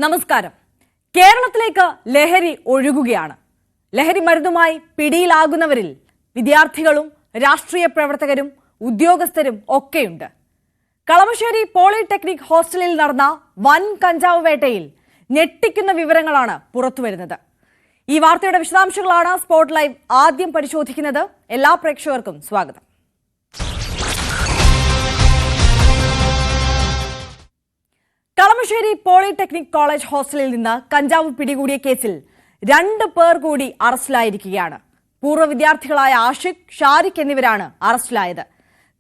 നമസ്കാരം. കേരളത്തിലേക്ക് ലഹരി ഒഴുകുകയാണ്. ലഹരി മരുന്നുമായി പിടിയിലാകുന്നവരിൽ വിദ്യാർത്ഥികളും രാഷ്ട്രീയ പ്രവർത്തകരും ഉദ്യോഗസ്ഥരും ഒക്കെയുണ്ട്. കളമശ്ശേരി പോളിടെക്നിക് ഹോസ്റ്റലിൽ നടന്ന വൻ കഞ്ചാവ് വേട്ടയിൽ ഞെട്ടിക്കുന്ന വിവരങ്ങളാണ് പുറത്തുവരുന്നത്. ഈ വാർത്തയുടെ വിശദാംശങ്ങളാണ് സ്പോട്ട് ലൈവ് ആദ്യം പരിശോധിക്കുന്നത്. എല്ലാ പ്രേക്ഷകർക്കും സ്വാഗതം. കളമശ്ശേരി പോളിടെക്നിക് കോളേജ് ഹോസ്റ്റലിൽ നിന്ന് കഞ്ചാവ് പിടികൂടിയ കേസിൽ 2 പേർ കൂടി അറസ്റ്റിലായിരിക്കുകയാണ്. പൂർവ്വ വിദ്യാർത്ഥികളായ ആഷിഖ്, ഷാരിഖ് എന്നിവരാണ് അറസ്റ്റിലായത്.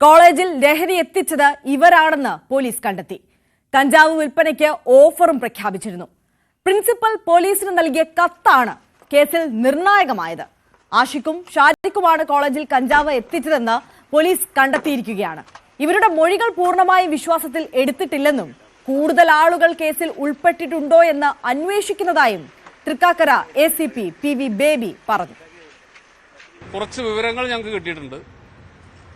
കോളേജിൽ ലഹരി എത്തിച്ചത് ഇവരാണെന്ന് പോലീസ് കണ്ടെത്തി. കഞ്ചാവ് വിൽപ്പനയ്ക്ക് ഓഫറും പ്രഖ്യാപിച്ചിരുന്നു. പ്രിൻസിപ്പൽ പോലീസിന് നൽകിയ കത്താണ് കേസിൽ നിർണായകമായത്. ആഷിഖും ഷാരിഖുമാണ് കോളേജിൽ കഞ്ചാവ് എത്തിച്ചതെന്ന് പോലീസ് കണ്ടെത്തിയിരിക്കുകയാണ്. ഇവരുടെ മൊഴികൾ പൂർണ്ണമായി വിശ്വാസത്തിൽ എടുത്തിട്ടില്ലെന്നും കൂടുതൽ ആളുകൾ കേസിൽ ഉൾപ്പെട്ടിട്ടുണ്ടോ എന്ന് അന്വേഷിക്കുന്നതായും തൃക്കാക്കര ACP PV ബേബി പറഞ്ഞു. കുറച്ച് വിവരങ്ങൾ ഞങ്ങൾക്ക് കിട്ടിയിട്ടുണ്ട്.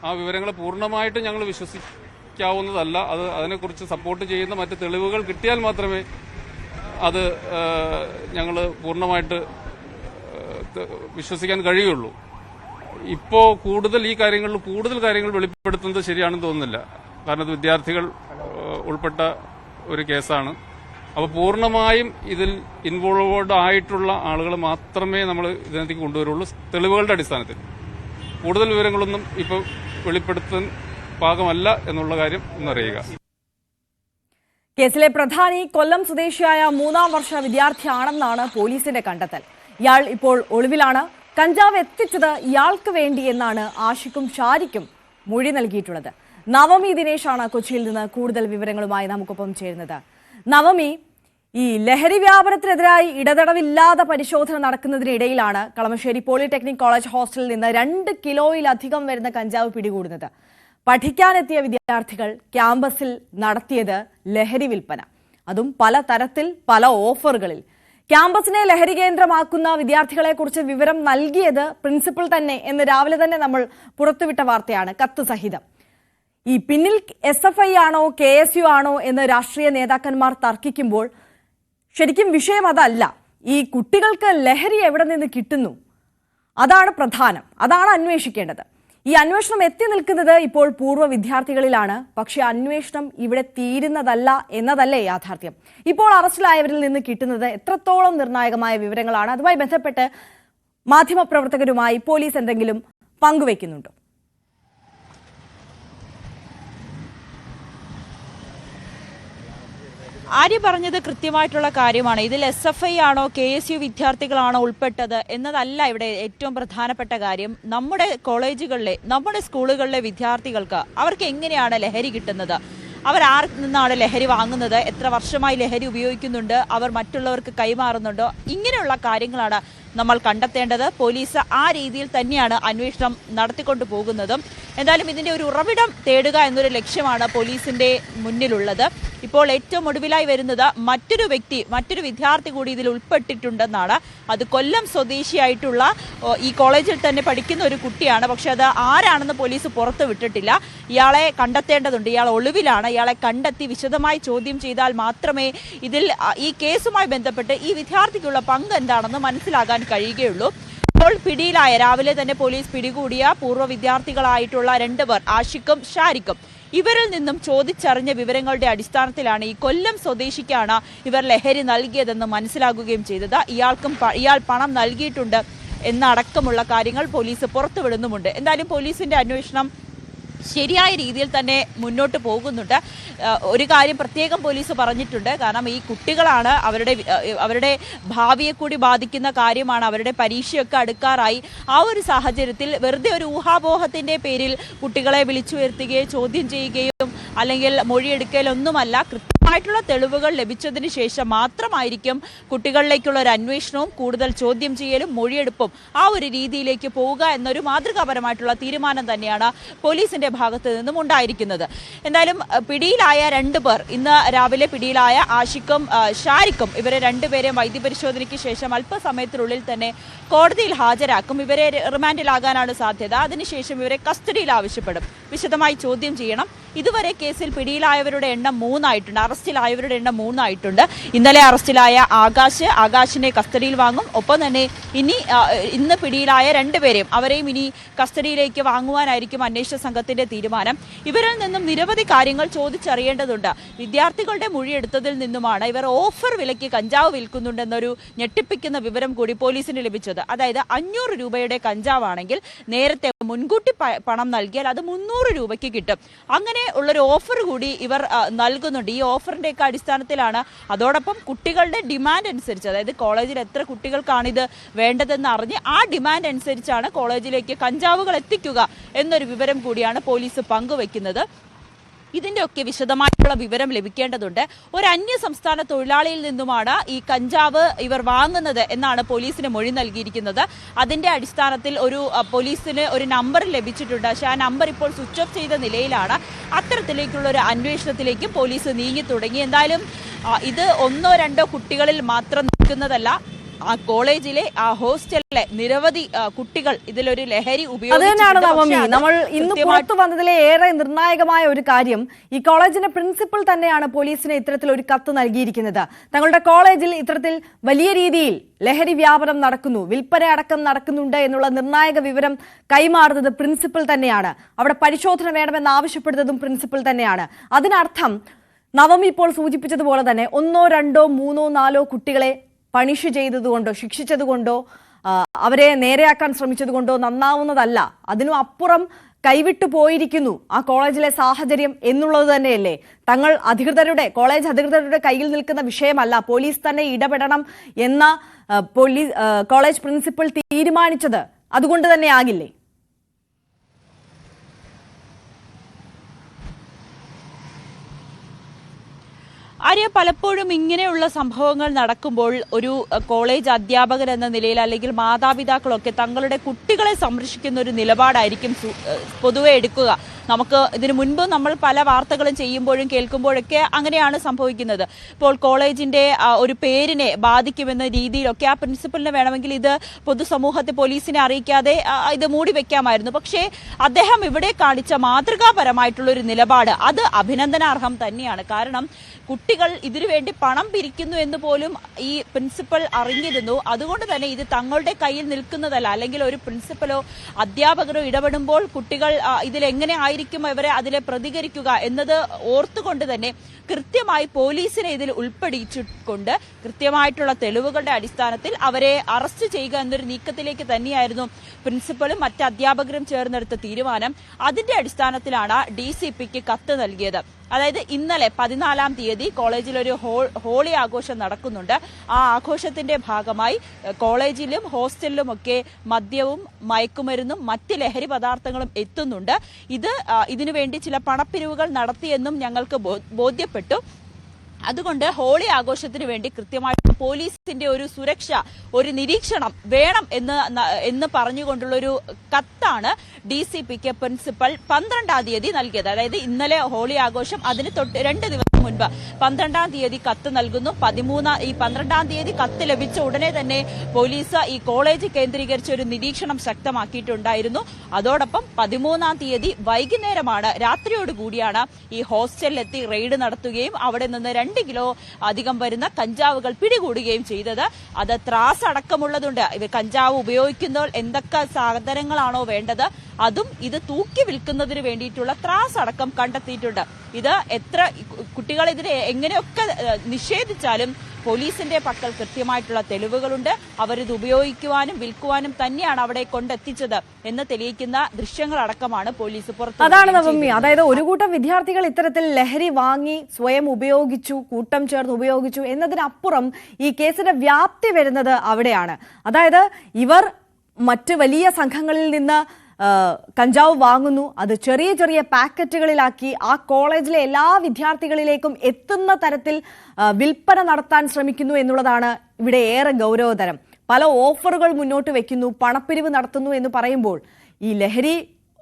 ആ വിവരങ്ങൾ പൂർണ്ണമായിട്ട് ഞങ്ങൾ വിശ്വസിക്കാവുന്നതല്ല. അതിനെക്കുറിച്ച് സപ്പോർട്ട് ചെയ്യുന്ന മറ്റ് തെളിവുകൾ കിട്ടിയാൽ മാത്രമേ അത് ഞങ്ങൾ പൂർണ്ണമായിട്ട് വിശ്വസിക്കാൻ കഴിയുള്ളൂ. ഇപ്പോൾ ഈ കാര്യങ്ങളിൽ കൂടുതൽ കാര്യങ്ങൾ വെളിപ്പെടുത്തുന്നത് ശരിയാണെന്ന് തോന്നുന്നില്ല. കാരണം അത് വിദ്യാർത്ഥികൾ ഉൾപ്പെട്ട ഒരു കേസാണ്. അപ്പോൾ പൂർണ്ണമായും ഇതിൽ ഇൻവോൾവ്ഡ് ആയിട്ടുള്ള ആളുകൾ മാത്രമേ നമ്മൾ ഇതിനകത്തേക്ക് കൊണ്ടുവരുള്ളൂ. തെളിവുകളുടെ അടിസ്ഥാനത്തിൽ കൂടുതൽ വിവരങ്ങളൊന്നും ഇപ്പോൾ വെളിപ്പെടുത്താൻ പാകമല്ല എന്നുള്ള കാര്യം ഒന്നറിയുക. കേസിലെ പ്രധാനി കൊല്ലം സ്വദേശിയായ 3ാം വർഷ വിദ്യാർത്ഥിയാണെന്നാണ് പോലീസിന്റെ കണ്ടെത്തൽ. ഇയാൾ ഇപ്പോൾ ഒളിവിലാണ്. കഞ്ചാവ് എത്തിച്ചത് ഇയാൾക്ക് വേണ്ടി എന്നാണ് ആഷിഖും ഷാരിഖും മൊഴി നൽകിയിട്ടുള്ളത്. നവമി ദിനേശാണ് കൊച്ചിയിൽ നിന്ന് കൂടുതൽ വിവരങ്ങളുമായി നമുക്കൊപ്പം ചേരുന്നത്. നവമി, ഈ ലഹരി വ്യാപനത്തിനെതിരായി ഇടതടവില്ലാതെ പരിശോധന നടക്കുന്നതിനിടയിലാണ് കളമശ്ശേരി പോളിടെക്നിക് കോളേജ് ഹോസ്റ്റലിൽ നിന്ന് 2 കിലോയിലധികം വരുന്ന കഞ്ചാവ് പിടികൂടുന്നത്. പഠിക്കാനെത്തിയ വിദ്യാർത്ഥികൾ ക്യാമ്പസിൽ നടത്തിയത് ലഹരി വിൽപ്പന, അതും പല തരത്തിൽ, പല ഓഫറുകളിൽ. ക്യാമ്പസിനെ ലഹരി കേന്ദ്രമാക്കുന്ന വിദ്യാർത്ഥികളെക്കുറിച്ച് വിവരം നൽകിയത് പ്രിൻസിപ്പൽ തന്നെ എന്ന് രാവിലെ തന്നെ നമ്മൾ പുറത്തുവിട്ട വാർത്തയാണ്, കത്ത് സഹിതം. ഈ പിന്നിൽ SFI ആണോ KSU ആണോ എന്ന് രാഷ്ട്രീയ നേതാക്കന്മാർ തർക്കിക്കുമ്പോൾ ശരിക്കും വിഷയം അതല്ല. ഈ കുട്ടികൾക്ക് ലഹരി എവിടെ നിന്ന് കിട്ടുന്നു, അതാണ് പ്രധാനം, അതാണ് അന്വേഷിക്കേണ്ടത്. ഈ അന്വേഷണം എത്തി നിൽക്കുന്നത് ഇപ്പോൾ പൂർവ്വ വിദ്യാർത്ഥികളിലാണ്. പക്ഷെ അന്വേഷണം ഇവിടെ തീരുന്നതല്ല എന്നതല്ലേ യാഥാർത്ഥ്യം. ഇപ്പോൾ അറസ്റ്റിലായവരിൽ നിന്ന് കിട്ടുന്നത് എത്രത്തോളം നിർണായകമായ വിവരങ്ങളാണ്? അതുമായി ബന്ധപ്പെട്ട് മാധ്യമപ്രവർത്തകരുമായി പോലീസ് എന്തെങ്കിലും പങ്കുവയ്ക്കുന്നുണ്ടോ? ആര്യ പറഞ്ഞത് കൃത്യമായിട്ടുള്ള കാര്യമാണ്. ഇതിൽ SFI ആണോ KSU വിദ്യാർത്ഥികളാണോ ഉൾപ്പെട്ടത് എന്നതല്ല ഇവിടെ ഏറ്റവും പ്രധാനപ്പെട്ട കാര്യം. നമ്മുടെ കോളേജുകളിലെ, നമ്മുടെ സ്കൂളുകളിലെ വിദ്യാർത്ഥികൾക്ക് അവർക്ക് എങ്ങനെയാണ് ലഹരി കിട്ടുന്നത്, അവർ ആരിൽ നിന്നാണ് ലഹരി വാങ്ങുന്നത്, എത്ര വർഷമായി ലഹരി ഉപയോഗിക്കുന്നുണ്ട്, അവർ മറ്റുള്ളവർക്ക് കൈമാറുന്നുണ്ടോ, ഇങ്ങനെയുള്ള കാര്യങ്ങളാണ് നമ്മൾ കണ്ടെത്തേണ്ടത്. പോലീസ് ആ രീതിയിൽ തന്നെയാണ് അന്വേഷണം നടത്തിക്കൊണ്ടു പോകുന്നതും. എന്തായാലും ഇതിൻ്റെ ഒരു ഉറവിടം തേടുക എന്നൊരു ലക്ഷ്യമാണ് പോലീസിൻ്റെ മുന്നിലുള്ളത്. ഇപ്പോൾ ഏറ്റവും ഒടുവിലായി വരുന്നത് മറ്റൊരു വിദ്യാർത്ഥി കൂടി ഇതിൽ ഉൾപ്പെട്ടിട്ടുണ്ടെന്നാണ്. അത് കൊല്ലം സ്വദേശിയായിട്ടുള്ള ഈ കോളേജിൽ തന്നെ പഠിക്കുന്ന ഒരു കുട്ടിയാണ്. പക്ഷെ അത് ആരാണെന്ന് പോലീസ് പുറത്തു വിട്ടിട്ടില്ല. ഇയാളെ കണ്ടെത്തേണ്ടതുണ്ട്. ഇയാൾ ഒളിവിലാണ്. ഇയാളെ കണ്ടെത്തി വിശദമായി ചോദ്യം ചെയ്താൽ മാത്രമേ ഇതിൽ ഈ കേസുമായി ബന്ധപ്പെട്ട് ഈ വിദ്യാർത്ഥിക്കുള്ള പങ്ക് എന്താണെന്ന് മനസ്സിലാകാൻ കഴിയുകയുള്ളൂ. ഇപ്പോൾ പിടിയിലായ, രാവിലെ തന്നെ പോലീസ് പിടികൂടിയ പൂർവ്വ വിദ്യാർത്ഥികളായിട്ടുള്ള 2 പേർ, ആഷിഖും ഷാരിഖും, ഇവരിൽ നിന്നും ചോദിച്ചറിഞ്ഞ വിവരങ്ങളുടെ അടിസ്ഥാനത്തിലാണ് ഈ കൊല്ലം സ്വദേശിക്കാണ് ഇവർ ലഹരി നൽകിയതെന്ന് മനസ്സിലാകുകയും ചെയ്തത്. ഇയാൾ പണം നൽകിയിട്ടുണ്ട് എന്നടക്കമുള്ള കാര്യങ്ങൾ പോലീസ് പുറത്തുവിടുന്നുമുണ്ട്. എന്തായാലും പോലീസിന്റെ അന്വേഷണം ശരിയായ രീതിയിൽ തന്നെ മുന്നോട്ട് പോകുന്നുണ്ട്. ഒരു കാര്യം പ്രത്യേകം പോലീസ് പറഞ്ഞിട്ടുണ്ട്. കാരണം ഈ കുട്ടികളാണ്, അവരുടെ ഭാവിയെ കൂടി ബാധിക്കുന്ന കാര്യമാണ്. അവരുടെ പരീക്ഷയൊക്കെ അടുക്കാറായി. ആ ഒരു സാഹചര്യത്തിൽ വെറുതെ ഒരു ഊഹാപോഹത്തിൻ്റെ പേരിൽ കുട്ടികളെ വിളിച്ചുയർത്തുകയോ ചോദ്യം ചെയ്യുകയും അല്ലെങ്കിൽ മൊഴിയെടുക്കലൊന്നുമല്ല. കൃത്യമായിട്ടുള്ള തെളിവുകൾ ലഭിച്ചതിന് ശേഷം മാത്രമായിരിക്കും കുട്ടികളിലേക്കുള്ള ഒരു അന്വേഷണവും കൂടുതൽ ചോദ്യം ചെയ്യലും മൊഴിയെടുപ്പും ആ ഒരു രീതിയിലേക്ക് പോവുക എന്നൊരു മാതൃകാപരമായിട്ടുള്ള തീരുമാനം തന്നെയാണ് പോലീസിന്റെ ഭാഗത്ത് നിന്നും ഉണ്ടായിരിക്കുന്നത്. എന്തായാലും പിടിയിലായ 2 പേർ, ഇന്ന് രാവിലെ പിടിയിലായ ആഷിഖും ഷാരിഖും, ഇവരെ 2 പേരെയും വൈദ്യപരിശോധനയ്ക്ക് ശേഷം അല്പസമയത്തിനുള്ളിൽ തന്നെ കോടതിയിൽ ഹാജരാക്കും. ഇവരെ റിമാൻഡിലാകാനാണ് സാധ്യത. അതിനുശേഷം ഇവരെ കസ്റ്റഡിയിൽ ആവശ്യപ്പെടും. വിശദമായി ചോദ്യം ചെയ്യണം. ഇതുവരെ കേസിൽ പിടിയിലായവരുടെ എണ്ണം 3 ആയിട്ടുണ്ട്. അറസ്റ്റിലായവരുടെ എണ്ണം 3 ആയിട്ടുണ്ട്. ഇന്നലെ അറസ്റ്റിലായ ആകാശിനെ കസ്റ്റഡിയിൽ വാങ്ങും. ഒപ്പം തന്നെ ഇന്ന് പിടിയിലായ 2 പേരെയും അവരെയും ഇനി കസ്റ്റഡിയിലേക്ക് വാങ്ങുവാനായിരിക്കും അന്വേഷണ സംഘത്തിന്റെ തീരുമാനം. ഇവരിൽ നിന്നും നിരവധി കാര്യങ്ങൾ ചോദിച്ചറിയേണ്ടതുണ്ട്. വിദ്യാർത്ഥികളുടെ മൊഴിയെടുത്തതിൽ നിന്നുമാണ് ഇവർ ഓഫർ വിലയ്ക്ക് കഞ്ചാവ് വിൽക്കുന്നുണ്ടെന്നൊരു ഞെട്ടിപ്പിക്കുന്ന വിവരം കൂടി പോലീസിന് ലഭിച്ചത്. അതായത് 500 രൂപയുടെ കഞ്ചാവാണെങ്കിൽ നേരത്തെ മുൻകൂട്ടി പണം നൽകിയാൽ അത് 300 രൂപയ്ക്ക് കിട്ടും. അങ്ങനെ ഉള്ളൊരു ഓഫർ കൂടി ഇവർ നൽകുന്നുണ്ട്. ഈ ഓഫറിന്റെ ഒക്കെ അടിസ്ഥാനത്തിലാണ് അതോടൊപ്പം കുട്ടികളുടെ ഡിമാൻഡ് അനുസരിച്ച്, അതായത് കോളേജിൽ എത്ര കുട്ടികൾക്കാണ് ഇത് വേണ്ടതെന്ന് അറിഞ്ഞ് ആ ഡിമാൻഡ് അനുസരിച്ചാണ് കോളേജിലേക്ക് കഞ്ചാവുകൾ എത്തിക്കുക എന്നൊരു വിവരം കൂടിയാണ് പോലീസ് പങ്കുവെക്കുന്നത്. ഇതിൻ്റെയൊക്കെ വിശദമായിട്ടുള്ള വിവരം ലഭിക്കേണ്ടതുണ്ട്. ഒരു അന്യ സംസ്ഥാന തൊഴിലാളിയിൽ നിന്നുമാണ് ഈ കഞ്ചാവ് ഇവർ വാങ്ങുന്നത് എന്നാണ് പോലീസിന് മൊഴി നൽകിയിരിക്കുന്നത്. അതിന്റെ അടിസ്ഥാനത്തിൽ പോലീസിന് ഒരു നമ്പർ ലഭിച്ചിട്ടുണ്ട്. പക്ഷേ ആ നമ്പർ ഇപ്പോൾ സ്വിച്ച് ഓഫ് ചെയ്ത നിലയിലാണ്. അത്തരത്തിലേക്കുള്ള ഒരു അന്വേഷണത്തിലേക്കും പോലീസ് നീങ്ങി തുടങ്ങി. എന്തായാലും ഇത് 1-2 കുട്ടികളിൽ മാത്രം നിൽക്കുന്നതല്ല. ആ കോളേജിലെ ആ ഹോസ്റ്റലിലെ നിരവധി കുട്ടികൾ ഇതിലൊരു ലഹരി ഉപയോഗിച്ചിട്ടുണ്ട്. നമ്മൾ ഇന്ന് പുറത്തു വന്നതിലെ ഏറെ നിർണായകമായ ഒരു കാര്യം, ഈ കോളേജിന്റെ പ്രിൻസിപ്പൽ തന്നെയാണ് പോലീസിന് ഇത്തരത്തിൽ ഒരു കത്ത് നൽകിയിരിക്കുന്നത്. തങ്ങളുടെ കോളേജിൽ ഇത്തരത്തിൽ വലിയ രീതിയിൽ ലഹരി വ്യാപനം നടക്കുന്നു, വിൽപ്പന അടക്കം നടക്കുന്നുണ്ട് എന്നുള്ള നിർണായക വിവരം കൈമാറുന്നത് പ്രിൻസിപ്പൽ തന്നെയാണ്. അവിടെ പരിശോധന വേണമെന്ന് ആവശ്യപ്പെടുന്നതും പ്രിൻസിപ്പൽ തന്നെയാണ്. അതിനർത്ഥം നവമി ഇപ്പോൾ സൂചിപ്പിച്ചതുപോലെ തന്നെ 1, 2, 3, 4 കുട്ടികളെ പണിഷ് ചെയ്തതുകൊണ്ടോ ശിക്ഷിച്ചതുകൊണ്ടോ അവരെ നേരെയാക്കാൻ ശ്രമിച്ചതുകൊണ്ടോ നന്നാവുന്നതല്ല. അതിനും അപ്പുറം കൈവിട്ടു പോയിരിക്കുന്നു ആ കോളേജിലെ സാഹചര്യം എന്നുള്ളത് തന്നെയല്ലേ. കോളേജ് അധികൃതരുടെ കയ്യിൽ നിൽക്കുന്ന വിഷയമല്ല, പോലീസ് തന്നെ ഇടപെടണം എന്ന കോളേജ് പ്രിൻസിപ്പൽ തീരുമാനിച്ചത് അതുകൊണ്ട് തന്നെ ആകില്ലേ? ആര്യ, പലപ്പോഴും ഇങ്ങനെയുള്ള സംഭവങ്ങൾ നടക്കുമ്പോൾ ഒരു കോളേജ് അധ്യാപകർ എന്ന നിലയിൽ അല്ലെങ്കിൽ മാതാപിതാക്കളൊക്കെ തങ്ങളുടെ കുട്ടികളെ സംരക്ഷിക്കുന്ന ഒരു നിലപാടായിരിക്കും പൊതുവെ എടുക്കുക. നമുക്ക് ഇതിനു മുൻപ് നമ്മൾ പല വാർത്തകളും ചെയ്യുമ്പോഴും കേൾക്കുമ്പോഴൊക്കെ അങ്ങനെയാണ് സംഭവിക്കുന്നത്. ഇപ്പോൾ കോളേജിന്റെ ഒരു പേരിനെ ബാധിക്കുമെന്ന രീതിയിലൊക്കെ ആ പ്രിൻസിപ്പലിന് വേണമെങ്കിൽ ഇത് പൊതുസമൂഹത്തെ പോലീസിനെ അറിയിക്കാതെ ഇത് മൂടി വെക്കാമായിരുന്നു. പക്ഷേ അദ്ദേഹം ഇവിടെ കാണിച്ച മാതൃകാപരമായിട്ടുള്ള ഒരു നിലപാട് അത് അഭിനന്ദനാർഹം തന്നെയാണ്. കാരണം കുട്ടികൾ ഇതിനുവേണ്ടി പണം പിരിക്കുന്നു എന്ന് പോലും ഈ പ്രിൻസിപ്പൽ അറിഞ്ഞിരുന്നു. അതുകൊണ്ട് തന്നെ ഇത് തങ്ങളുടെ കയ്യിൽ നിൽക്കുന്നതല്ല. അല്ലെങ്കിൽ ഒരു പ്രിൻസിപ്പലോ അധ്യാപകരോ ഇടപെടുമ്പോൾ കുട്ടികൾ ഇതിലെങ്ങനെ ആയിരിക്കും ഇവരെ അതിലെ പ്രതികരിക്കുക എന്നത് ഓർത്തുകൊണ്ട് തന്നെ കൃത്യമായി പോലീസിനെ ഇതിൽ ഉൾപ്പെടുത്തിക്കൊണ്ട് കൃത്യമായിട്ടുള്ള തെളിവുകളുടെ അടിസ്ഥാനത്തിൽ അവരെ അറസ്റ്റ് ചെയ്യുക എന്നൊരു നീക്കത്തിലേക്ക് തന്നെയായിരുന്നു പ്രിൻസിപ്പലും മറ്റ് അധ്യാപകരും ചേർന്നെടുത്ത തീരുമാനം. അതിന്റെ അടിസ്ഥാനത്തിലാണ് DCPക്ക് കത്ത് നൽകിയത്. അതായത് ഇന്നലെ 14-ാം തീയതി കോളേജിൽ ഒരു ഹോളി ആഘോഷം നടക്കുന്നുണ്ട്. ആ ആഘോഷത്തിന്റെ ഭാഗമായി കോളേജിലും ഹോസ്റ്റലിലുമൊക്കെ മദ്യവും മയക്കുമരുന്നും മറ്റ് ലഹരി പദാർത്ഥങ്ങളും എത്തുന്നുണ്ട്. ഇതിനുവേണ്ടി ചില പണപ്പിരിവുകൾ നടത്തിയെന്നും ഞങ്ങൾക്ക് ബോധ്യപ്പെട്ടു. അതുകൊണ്ട് ഹോളി ആഘോഷത്തിന് വേണ്ടി കൃത്യമായിട്ട് പോലീസിന്റെ ഒരു സുരക്ഷ, ഒരു നിരീക്ഷണം വേണം എന്ന് പറഞ്ഞുകൊണ്ടുള്ള ഒരു കത്താണ് DCPക്ക് പ്രിൻസിപ്പൽ 12-ാം തീയതി നൽകിയത്. അതായത് ഇന്നലെ ഹോളി ആഘോഷം, അതിന് തൊട്ട് 2 ദിവസം മുൻപ് 12-ാം തീയതി കത്ത് നൽകുന്നു. 12-ാം തീയതി കത്ത് ലഭിച്ച ഉടനെ തന്നെ പോലീസ് ഈ കോളേജ് കേന്ദ്രീകരിച്ച് ഒരു നിരീക്ഷണം ശക്തമാക്കിയിട്ടുണ്ടായിരുന്നു. അതോടൊപ്പം 13-ാം തീയതി വൈകുന്നേരമാണ്, രാത്രിയോടുകൂടിയാണ് ഈ ഹോസ്റ്റലിലെത്തി റെയ്ഡ് നടത്തുകയും അവിടെ നിന്ന് 2 കിലോ അധികം വരുന്ന കഞ്ചാവുകൾ പിടികൂടുകയും ചെയ്തത്. അത് ത്രാസ് അടക്കമുള്ളതുണ്ട്. കഞ്ചാവ് ഉപയോഗിക്കുന്നവർ എന്തൊക്കെ സാധനങ്ങളാണോ വേണ്ടത് അതും ഇത് തൂക്കി വിൽക്കുന്നതിന് വേണ്ടിയിട്ടുള്ള ത്രാസ് അടക്കം കണ്ടെത്തിയിട്ടുണ്ട്. ഇത് എത്ര കുട്ടികൾ ഇതിനെ എങ്ങനെയൊക്കെ നിഷേധിച്ചാലും പോലീസിന്റെ പക്കൽ കൃത്യമായിട്ടുള്ള തെളിവുകളുണ്ട്. അവരിത് ഉപയോഗിക്കുവാനും വിൽക്കുവാനും തന്നെയാണ് അവിടെ കൊണ്ടെത്തിച്ചത് എന്ന് തെളിയിക്കുന്ന ദൃശ്യങ്ങളടക്കമാണ് പോലീസ് പുറത്തു. അതാണ് നവമി, അതായത് ഒരു കൂട്ടം വിദ്യാർത്ഥികൾ ഇത്തരത്തിൽ ലഹരി വാങ്ങി സ്വയം ഉപയോഗിച്ചു, കൂട്ടം ചേർന്ന് ഉപയോഗിച്ചു എന്നതിനപ്പുറം ഈ കേസിന്റെ വ്യാപ്തി വരുന്നത് അവിടെയാണ്. അതായത് ഇവർ മറ്റ് വലിയ സംഘങ്ങളിൽ നിന്ന് കഞ്ചാവ് വാങ്ങുന്നു, അത് ചെറിയ ചെറിയ പാക്കറ്റുകളിലാക്കി ആ കോളേജിലെ എല്ലാ വിദ്യാർത്ഥികളിലേക്കും എത്തുന്ന തരത്തിൽ വിൽപ്പന നടത്താൻ ശ്രമിക്കുന്നു എന്നുള്ളതാണ് ഇവിടെ ഏറെ ഗൗരവതരം. പല ഓഫറുകൾ മുന്നോട്ട് വെക്കുന്നു, പണപ്പിരിവ് നടത്തുന്നു എന്ന് പറയുമ്പോൾ ഈ ലഹരി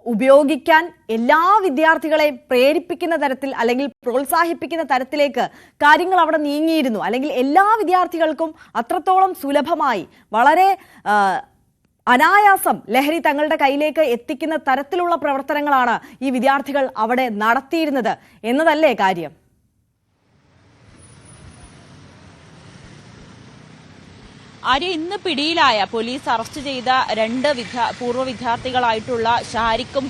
ഉപയോഗിക്കാൻ എല്ലാ വിദ്യാർത്ഥികളെയും പ്രേരിപ്പിക്കുന്ന തരത്തിൽ അല്ലെങ്കിൽ പ്രോത്സാഹിപ്പിക്കുന്ന തരത്തിലേക്ക് കാര്യങ്ങൾ അവിടെ നീങ്ങിയിരുന്നു. അല്ലെങ്കിൽ എല്ലാ വിദ്യാർത്ഥികൾക്കും അത്രത്തോളം സുലഭമായി വളരെ അനായാസം ലഹരി തങ്ങളുടെ കയ്യിലേക്ക് എത്തിക്കുന്ന തരത്തിലുള്ള പ്രവർത്തനങ്ങളാണ് ഈ വിദ്യാർത്ഥികൾ അവിടെ നടത്തിയിരുന്നത് എന്നതല്ലേ കാര്യം? ആര്യ, ഇന്ന് പിടിയിലായ പോലീസ് അറസ്റ്റ് ചെയ്ത രണ്ട് പൂർവ്വ വിദ്യാർത്ഥികളായിട്ടുള്ള ഷാരിഖും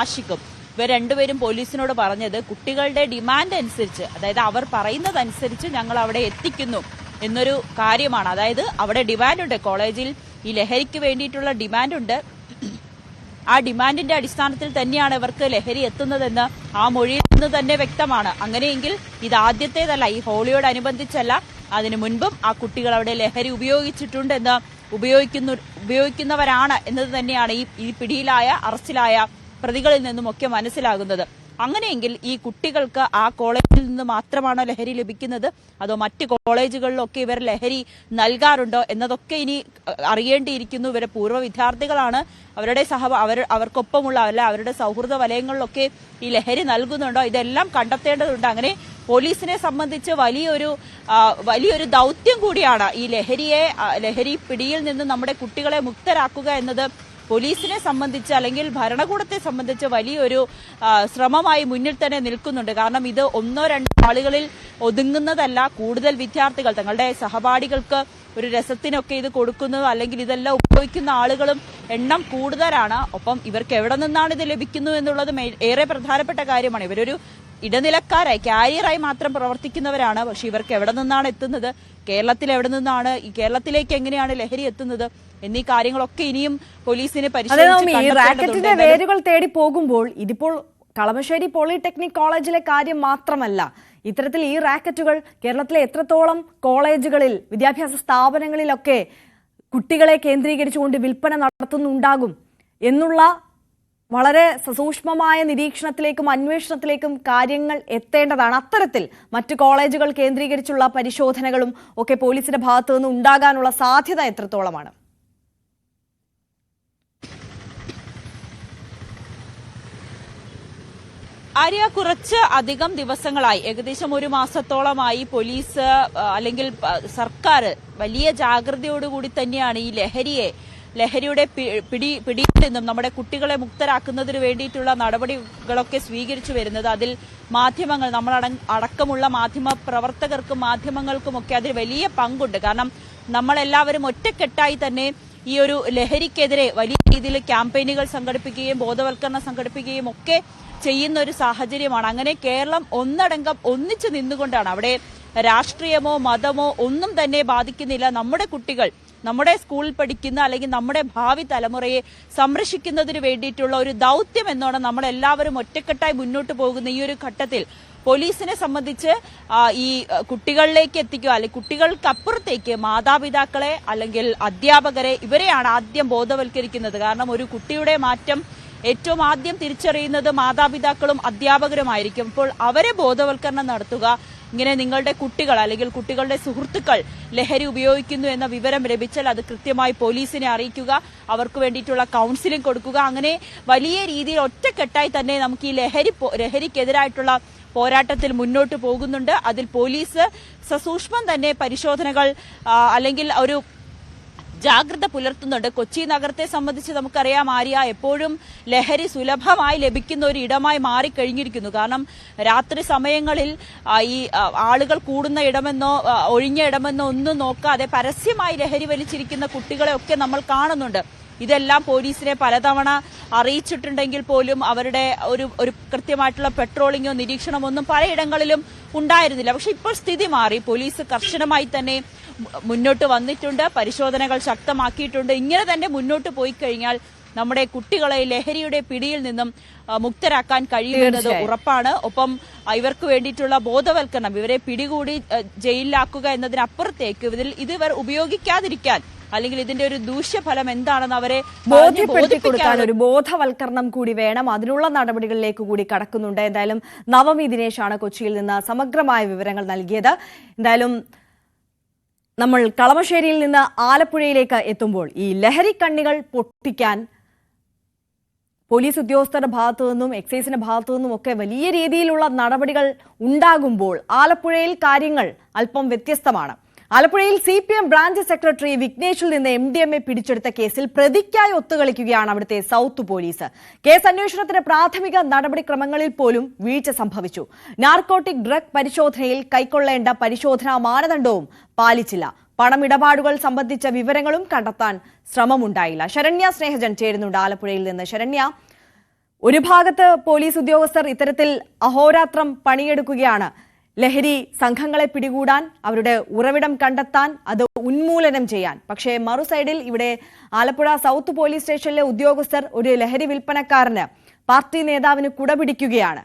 ആഷിഖും ഇവർ രണ്ടുപേരും പോലീസിനോട് പറഞ്ഞത് കുട്ടികളുടെ ഡിമാൻഡ് അനുസരിച്ച്, അതായത് അവർ പറയുന്നതനുസരിച്ച് ഞങ്ങൾ അവിടെ എത്തിക്കുന്നു എന്നൊരു കാര്യമാണ്. അതായത് അവിടെ ഡിമാൻഡുണ്ട്, കോളേജിൽ ഈ ലഹരിക്ക് വേണ്ടിയിട്ടുള്ള ഡിമാൻഡുണ്ട്. ആ ഡിമാൻഡിന്റെ അടിസ്ഥാനത്തിൽ തന്നെയാണ് ഇവർക്ക് ലഹരി എത്തുന്നതെന്ന് ആ മൊഴിയിൽ നിന്ന് തന്നെ വ്യക്തമാണ്. അങ്ങനെയെങ്കിൽ ഇത് ആദ്യത്തേതല്ല, ഈ ഹോളിയോടനുബന്ധിച്ചല്ല, അതിനു മുൻപും ആ കുട്ടികൾ അവിടെ ലഹരി ഉപയോഗിച്ചിട്ടുണ്ടെന്ന് ഉപയോഗിക്കുന്നവരാണ് എന്നത് തന്നെയാണ് ഈ പിടിയിലായ അറസ്റ്റിലായ പ്രതികളിൽ നിന്നുമൊക്കെ മനസ്സിലാകുന്നത്. അങ്ങനെയെങ്കിൽ ഈ കുട്ടികൾക്ക് ആ കോളേജിൽ നിന്ന് മാത്രമാണോ ലഹരി ലഭിക്കുന്നത്, അതോ മറ്റ് കോളേജുകളിലൊക്കെ ഇവർ ലഹരി നൽകാറുണ്ടോ എന്നതൊക്കെ ഇനി അറിയേണ്ടിയിരിക്കുന്നു. ഇവരെ പൂർവ്വ വിദ്യാർത്ഥികളാണ്, അവരുടെ അവർക്കൊപ്പമുള്ള അവരുടെ സൗഹൃദ വലയങ്ങളിലൊക്കെ ഈ ലഹരി നൽകുന്നുണ്ടോ, ഇതെല്ലാം കണ്ടെത്തേണ്ടതുണ്ട്. അങ്ങനെ പോലീസിനെ സംബന്ധിച്ച് വലിയൊരു ദൗത്യം കൂടിയാണ് ഈ ലഹരി പിടിയിൽ നിന്ന് നമ്മുടെ കുട്ടികളെ മുക്തരാക്കുക എന്നത്. പോലീസിനെ സംബന്ധിച്ച് അല്ലെങ്കിൽ ഭരണകൂടത്തെ സംബന്ധിച്ച് വലിയൊരു ശ്രമമായി മുന്നിൽ തന്നെ നിൽക്കുന്നുണ്ട്. കാരണം ഇത് ഒന്നോ രണ്ടോ ആളുകളിൽ ഒതുങ്ങുന്നതല്ല. കൂടുതൽ വിദ്യാർത്ഥികൾ തങ്ങളുടെ സഹപാഠികൾക്ക് ഒരു രസത്തിനൊക്കെ ഇത് കൊടുക്കുന്നത് അല്ലെങ്കിൽ ഇതെല്ലാം ഉപയോഗിക്കുന്ന ആളുകളും എണ്ണം കൂടുതലാണ്. ഒപ്പം ഇവർക്ക് എവിടെ നിന്നാണ് ഇത് ലഭിക്കുന്നത് എന്നുള്ളത് ഏറെ പ്രധാനപ്പെട്ട കാര്യമാണ്. ഇവരൊരു ഇടനിലക്കാരായി കാരിയറായി മാത്രം പ്രവർത്തിക്കുന്നവരാണ്. പക്ഷെ ഇവർക്ക് എവിടെ നിന്നാണ് എത്തുന്നത്, കേരളത്തിൽ എവിടെ നിന്നാണ്, ഈ കേരളത്തിലേക്ക് എങ്ങനെയാണ് ലഹരി എത്തുന്നത് എന്നീ കാര്യങ്ങളൊക്കെ ഇനിയും പോലീസിനെ റാക്കറ്റിന്റെ വേരുകൾ തേടി പോകുമ്പോൾ ഇതിപ്പോൾ കളമശ്ശേരി പോളിടെക്നിക് കോളേജിലെ കാര്യം മാത്രമല്ല. ഇത്തരത്തിൽ ഈ റാക്കറ്റുകൾ കേരളത്തിലെ എത്രത്തോളം കോളേജുകളിൽ, വിദ്യാഭ്യാസ സ്ഥാപനങ്ങളിലൊക്കെ കുട്ടികളെ കേന്ദ്രീകരിച്ചുകൊണ്ട് വിൽപ്പന നടത്തുന്നുണ്ടാകും എന്നുള്ള വളരെ സസൂക്ഷ്മമായ നിരീക്ഷണത്തിലേക്കും അന്വേഷണത്തിലേക്കും കാര്യങ്ങൾ എത്തേണ്ടതാണ്. അത്തരത്തിൽ മറ്റ് കോളേജുകൾ കേന്ദ്രീകരിച്ചുള്ള പരിശോധനകളും ഒക്കെ പോലീസിന്റെ ഭാഗത്തു നിന്ന് ഉണ്ടാകാനുള്ള സാധ്യത എത്രത്തോളമാണ്? ആര്യ, കുറച്ച് അധികം ദിവസങ്ങളായി, ഏകദേശം ഒരു മാസത്തോളമായി പോലീസ് അല്ലെങ്കിൽ സർക്കാർ വലിയ ജാഗ്രതയോടുകൂടി തന്നെയാണ് ഈ ലഹരിയുടെ പിടിയിൽ നിന്നും നമ്മുടെ കുട്ടികളെ മുക്തരാക്കുന്നതിന് വേണ്ടിയിട്ടുള്ള നടപടികളൊക്കെ സ്വീകരിച്ചു വരുന്നത്. അതിൽ മാധ്യമങ്ങൾ, അടക്കമുള്ള മാധ്യമ പ്രവർത്തകർക്കും മാധ്യമങ്ങൾക്കുമൊക്കെ അതിൽ വലിയ പങ്കുണ്ട്. കാരണം നമ്മളെല്ലാവരും ഒറ്റക്കെട്ടായി തന്നെ ഈ ഒരു ലഹരിക്കെതിരെ വലിയ രീതിയിൽ ക്യാമ്പയിനുകൾ സംഘടിപ്പിക്കുകയും ബോധവൽക്കരണം സംഘടിപ്പിക്കുകയും ഒക്കെ ചെയ്യുന്ന ഒരു സാഹചര്യമാണ്. അങ്ങനെ കേരളം ഒന്നടങ്കം ഒന്നിച്ചു നിന്നുകൊണ്ടാണ്, അവിടെ രാഷ്ട്രീയമോ മതമോ ഒന്നും തന്നെ ബാധിക്കുന്നില്ല. നമ്മുടെ കുട്ടികൾ, നമ്മുടെ സ്കൂളിൽ പഠിക്കുന്ന അല്ലെങ്കിൽ നമ്മുടെ ഭാവി തലമുറയെ സംരക്ഷിക്കുന്നതിന് വേണ്ടിയിട്ടുള്ള ഒരു ദൗത്യം എന്നോണം നമ്മളെല്ലാവരും ഒറ്റക്കെട്ടായി മുന്നോട്ട് പോകുന്ന ഈ ഒരു ഘട്ടത്തിൽ പോലീസിനെ സംബന്ധിച്ച് ഈ കുട്ടികളിലേക്ക് എത്തിക്കുക, അല്ലെങ്കിൽ കുട്ടികൾക്കപ്പുറത്തേക്ക് മാതാപിതാക്കളെ അല്ലെങ്കിൽ അധ്യാപകരെ, ഇവരെയാണ് ആദ്യം ബോധവൽക്കരിക്കുന്നത്. കാരണം ഒരു കുട്ടിയുടെ മാറ്റം ഏറ്റവും ആദ്യം തിരിച്ചറിയുന്നത് മാതാപിതാക്കളും അധ്യാപകരുമായിരിക്കും. അപ്പോൾ അവരെ ബോധവൽക്കരണം നടത്തുക. ഇങ്ങനെ നിങ്ങളുടെ കുട്ടികൾ അല്ലെങ്കിൽ കുട്ടികളുടെ സുഹൃത്തുക്കൾ ലഹരി ഉപയോഗിക്കുന്നു എന്ന വിവരം ലഭിച്ചാൽ അത് കൃത്യമായി പോലീസിനെ അറിയിക്കുക, അവർക്ക് വേണ്ടിയിട്ടുള്ള കൗൺസിലിംഗ് കൊടുക്കുക. അങ്ങനെ വലിയ രീതിയിൽ ഒറ്റക്കെട്ടായി തന്നെ നമുക്ക് ഈ ലഹരിക്കെതിരായിട്ടുള്ള പോരാട്ടത്തിൽ മുന്നോട്ട് പോകുന്നുണ്ട്. അതിൽ പോലീസ് സസൂക്ഷ്മം തന്നെ പരിശോധനകൾ അല്ലെങ്കിൽ ഒരു ജാഗ്രത പുലർത്തുന്നുണ്ട്. കൊച്ചി നഗരത്തെ സംബന്ധിച്ച് നമുക്കറിയാം ആര്യ, എപ്പോഴും ലഹരി സുലഭമായി ലഭിക്കുന്ന ഒരു ഇടമായി മാറിക്കഴിഞ്ഞിരിക്കുന്നു. കാരണം രാത്രി സമയങ്ങളിൽ ഈ ആളുകൾ കൂടുന്ന ഇടമെന്നോ ഒഴിഞ്ഞ ഇടമെന്നോ ഒന്നും നോക്കാതെ പരസ്യമായി ലഹരി വലിച്ചിരിക്കുന്ന കുട്ടികളെ ഒക്കെ നമ്മൾ കാണുന്നുണ്ട്. ഇതെല്ലാം പോലീസിനെ പലതവണ അറിയിച്ചിട്ടുണ്ടെങ്കിൽ പോലും അവരുടെ ഒരു കൃത്യമായിട്ടുള്ള പെട്രോളിങ്ങോ നിരീക്ഷണമോ ഒന്നും പലയിടങ്ങളിലും ഉണ്ടായിരുന്നില്ല. പക്ഷെ ഇപ്പോൾ സ്ഥിതി മാറി. പോലീസ് കർശനമായി തന്നെ മുന്നോട്ട് വന്നിട്ടുണ്ട്, പരിശോധനകൾ ശക്തമാക്കിയിട്ടുണ്ട്. ഇങ്ങനെ തന്നെ മുന്നോട്ട് പോയി കഴിഞ്ഞാൽ നമ്മുടെ കുട്ടികളെ ലഹരിയുടെ പിടിയിൽ നിന്നും മുക്തരാക്കാൻ കഴിയുമെന്നത് ഉറപ്പാണ്. ഒപ്പം ഇവർക്ക് വേണ്ടിയിട്ടുള്ള ബോധവൽക്കരണം, ഇവരെ പിടികൂടി ജയിലിലാക്കുക എന്നതിനപ്പുറത്തേക്ക് ഇവർ ഉപയോഗിക്കാതിരിക്കാൻ അല്ലെങ്കിൽ ഇതിന്റെ ഒരു ദൂഷ്യഫലം എന്താണെന്ന് അവരെ ബോധ്യപ്പെടുത്തി കൊടുക്കാൻ ഒരു ബോധവൽക്കരണം കൂടി വേണം. അതിനുള്ള നടപടികളിലേക്ക് കൂടി കടക്കുന്നുണ്ട്. എന്തായാലും നവമി ദിനേശാണ് കൊച്ചിയിൽ നിന്ന് സമഗ്രമായ വിവരങ്ങൾ നൽകിയത്. എന്തായാലും നമ്മൾ കളമശ്ശേരിയിൽ നിന്ന് ആലപ്പുഴയിലേക്ക് എത്തുമ്പോൾ ഈ ലഹരി കണ്ണികൾ പൊട്ടിക്കാൻ പോലീസ് ഉദ്യോഗസ്ഥരുടെ ഭാഗത്തു നിന്നും എക്സൈസിന്റെ ഭാഗത്തു നിന്നും ഒക്കെ വലിയ രീതിയിലുള്ള നടപടികൾ ഉണ്ടാകുമ്പോൾ ആലപ്പുഴയിൽ കാര്യങ്ങൾ അല്പം വ്യത്യസ്തമാണ്. ആലപ്പുഴയിൽ CPM ബ്രാഞ്ച് സെക്രട്ടറി വിഘ്നേഷിൽ നിന്ന് MDMA പിടിച്ചെടുത്ത കേസിൽ പ്രതിക്കായി ഒത്തുകളിക്കുകയാണ് അവിടുത്തെ സൗത്ത് പോലീസ്. കേസ് അന്വേഷണത്തിന് പ്രാഥമിക നടപടിക്രമങ്ങളിൽ പോലും വീഴ്ച സംഭവിച്ചു. നാർക്കോട്ടിക് ഡ്രഗ് പരിശോധനയിൽ കൈക്കൊള്ളേണ്ട പരിശോധനാ മാനദണ്ഡവും പാലിച്ചില്ല. പണമിടപാടുകൾ സംബന്ധിച്ച വിവരങ്ങളും കണ്ടെത്താൻ ശ്രമമുണ്ടായില്ല. ശരണ്യ സ്നേഹജൻ ചേരുന്നുണ്ട് ആലപ്പുഴയിൽ നിന്ന്. ശരണ്യ, ഒരു ഭാഗത്ത് പോലീസ് ഉദ്യോഗസ്ഥർ ഇത്തരത്തിൽ അഹോരാത്രം പണിയെടുക്കുകയാണ് ലഹരി സംഘങ്ങളെ പിടികൂടാൻ, അവരുടെ ഉറവിടം കണ്ടെത്താൻ, അത് ഉന്മൂലനം ചെയ്യാൻ. പക്ഷേ മറുസൈഡിൽ ഇവിടെ ആലപ്പുഴ സൗത്ത് പോലീസ് സ്റ്റേഷനിലെ ഉദ്യോഗസ്ഥർ ഒരു ലഹരി വിൽപ്പനക്കാരന്, പാർട്ടി നേതാവിന് കുടപിടിക്കുകയാണ്.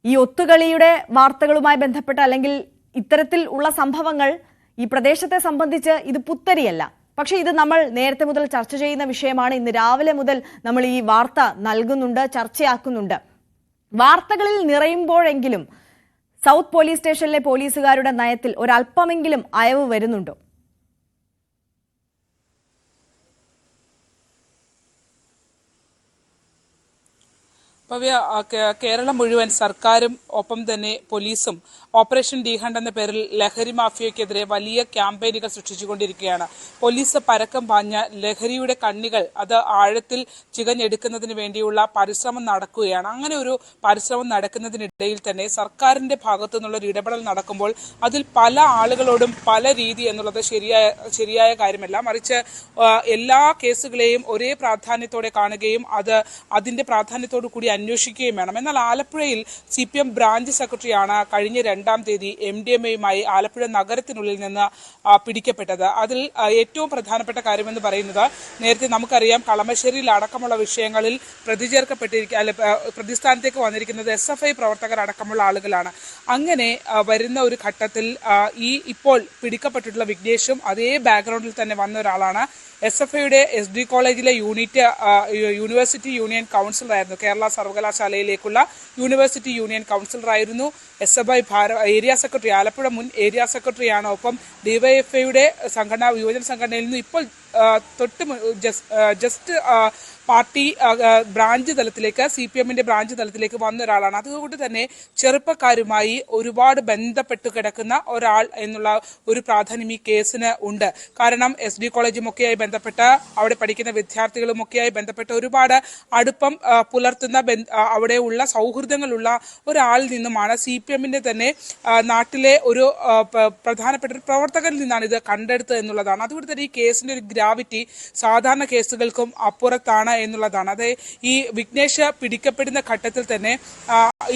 ഈ ഒത്തുകളിയുടെ വാർത്തകളുമായി ബന്ധപ്പെട്ട അല്ലെങ്കിൽ ഇത്തരത്തിൽ ഉള്ള സംഭവങ്ങൾ ഈ പ്രദേശത്തെ സംബന്ധിച്ച് ഇത് പുത്തരിയല്ല. പക്ഷേ ഇത് നമ്മൾ നേരത്തെ മുതൽ ചർച്ച ചെയ്യുന്ന വിഷയമാണ്. ഇന്ന് രാവിലെ മുതൽ നമ്മൾ ഈ വാർത്ത നൽകുന്നുണ്ട്, ചർച്ചയാക്കുന്നുണ്ട്. വാർത്തകളിൽ നിറയുമ്പോഴെങ്കിലും സൗത്ത് പോലീസ് സ്റ്റേഷനിലെ പോലീസുകാരുടെ നയത്തിൽ ഒരല്പമെങ്കിലും അയവ് വരുന്നുണ്ടോ? കേരളം മുഴുവൻ സർക്കാരും ഒപ്പം തന്നെ പോലീസും ഓപ്പറേഷൻ ഡി ഹണ്ട് എന്ന പേരിൽ ലഹരി മാഫിയക്കെതിരെ വലിയ ക്യാമ്പയിനുകൾ സൃഷ്ടിച്ചുകൊണ്ടിരിക്കുകയാണ്. പോലീസ് പരക്കം പാഞ്ഞ ലഹരിയുടെ കണ്ണികൾ അത് ആഴത്തിൽ ചികഞ്ഞെടുക്കുന്നതിന് വേണ്ടിയുള്ള പരിശ്രമം നടക്കുകയാണ്. അങ്ങനെ ഒരു പരിശ്രമം നടക്കുന്നതിനിടയിൽ തന്നെ സർക്കാരിന്റെ ഭാഗത്തു നിന്നുള്ള ഇടപെടൽ നടക്കുമ്പോൾ അതിൽ പല ആളുകളോടും പല രീതി എന്നുള്ളത് ശരിയായ കാര്യമല്ല. മറിച്ച് എല്ലാ കേസുകളെയും ഒരേ പ്രാധാന്യത്തോടെ കാണുകയും അതിന്റെ പ്രാധാന്യത്തോടു കൂടി അന്വേഷിക്കുകയും വേണം. എന്നാൽ ആലപ്പുഴയിൽ CPM ബ്രാഞ്ച് സെക്രട്ടറിയാണ് കഴിഞ്ഞ 2-ാം തീയതി MDMAയുമായി ആലപ്പുഴ നഗരത്തിനുള്ളിൽ നിന്ന് പിടിക്കപ്പെട്ടത്. അതിൽ ഏറ്റവും പ്രധാനപ്പെട്ട കാര്യമെന്ന് പറയുന്നത്, നേരത്തെ നമുക്കറിയാം കളമശ്ശേരിയിൽ അടക്കമുള്ള വിഷയങ്ങളിൽ പ്രതിസ്ഥാനത്തേക്ക് വന്നിരിക്കുന്നത് SFI പ്രവർത്തകർ അടക്കമുള്ള ആളുകളാണ്. അങ്ങനെ വരുന്ന ഒരു ഘട്ടത്തിൽ ഇപ്പോൾ പിടിക്കപ്പെട്ടിട്ടുള്ള വിഘ്നേഷും അതേ ബാക്ക്ഗ്രൗണ്ടിൽ തന്നെ വന്ന ഒരാളാണ്. SFIയുടെ SD കോളേജിലെ യൂണിവേഴ്സിറ്റി യൂണിയൻ കൗൺസിലറായിരുന്നു. കേരള സർവകലാശാലയിലേക്കുള്ള യൂണിവേഴ്സിറ്റി യൂണിയൻ കൗൺസിലറായിരുന്നു. SFI ഏരിയ സെക്രട്ടറി, ആലപ്പുഴ മുൻ ഏരിയ സെക്രട്ടറിയാണ്. ഒപ്പം DYFIയുടെ യുവജന സംഘടനയിൽ നിന്ന് ഇപ്പോൾ ജസ്റ്റ് പാർട്ടി ബ്രാഞ്ച് തലത്തിലേക്ക്, CPMന്റെ ബ്രാഞ്ച് തലത്തിലേക്ക് വന്ന ഒരാളാണ്. അതുകൊണ്ട് തന്നെ ചെറുപ്പക്കാരുമായി ഒരുപാട് ബന്ധപ്പെട്ട് കിടക്കുന്ന ഒരാൾ എന്നുള്ള ഒരു പ്രാധാന്യം ഈ കേസിന് ഉണ്ട്. കാരണം SD കോളേജുമൊക്കെയായി ബന്ധപ്പെട്ട, അവിടെ പഠിക്കുന്ന വിദ്യാർത്ഥികളുമൊക്കെയായി ബന്ധപ്പെട്ട ഒരുപാട് അടുപ്പം പുലർത്തുന്ന അവിടെയുള്ള സൗഹൃദങ്ങളുള്ള ഒരാളിൽ നിന്നുമാണ് CPMന്റെ തന്നെ നാട്ടിലെ ഒരു പ്രധാനപ്പെട്ട ഒരു പ്രവർത്തകരിൽ നിന്നാണ് ഇത് കണ്ടെടുത്തത് എന്നുള്ളതാണ്. അതുകൊണ്ട് തന്നെ ഈ കേസിന്റെ ഒരു ഗ്രാവിറ്റി സാധാരണ കേസുകൾക്കും അപ്പുറത്താണ് എന്നുള്ളതാണ്. അത് ഈ വിഘ്നേഷ് പിടിക്കപ്പെടുന്ന ഘട്ടത്തിൽ തന്നെ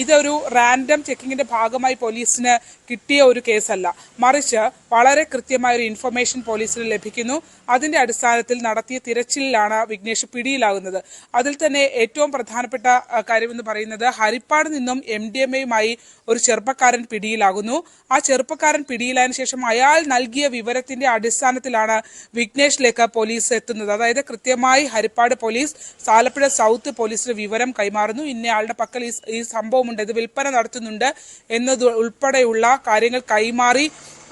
ഇതൊരു റാൻഡം ചെക്കിങ്ങിന്റെ ഭാഗമായി പോലീസിന് കിട്ടിയ ഒരു കേസല്ല, മറിച്ച് വളരെ കൃത്യമായ ഒരു ഇൻഫർമേഷൻ പോലീസിന് ലഭിക്കുന്നു. അതിന്റെ അടിസ്ഥാനത്തിൽ നടത്തിയ തിരച്ചിലിലാണ് വിഘ്നേഷ് പിടിയിലാകുന്നത്. അതിൽ തന്നെ ഏറ്റവും പ്രധാനപ്പെട്ട കാര്യമെന്ന് പറയുന്നത്, ഹരിപ്പാട് നിന്നും MDMAയുമായി ഒരു ചെറുപ്പക്കാരൻ പിടിയിലാകുന്നു. ആ ചെറുപ്പക്കാരൻ പിടിയിലായതിനു ശേഷം അയാൾ നൽകിയ വിവരത്തിന്റെ അടിസ്ഥാനത്തിലാണ് വിഘ്നേഷിലേക്ക് പോലീസ് എത്തുന്നത്. അതായത് കൃത്യമായി ഹരിപ്പാട് പോലീസ് ആലപ്പുഴ സൗത്ത് പോലീസിന് വിവരം കൈമാറുന്നു. ഇന്നയാളുടെ പക്കൽ ഈ സംഭവമുണ്ട്, ഇത് വിൽപ്പന നടത്തുന്നുണ്ട് എന്നത് ഉൾപ്പെടെയുള്ള കാര്യങ്ങൾ കൈമാറി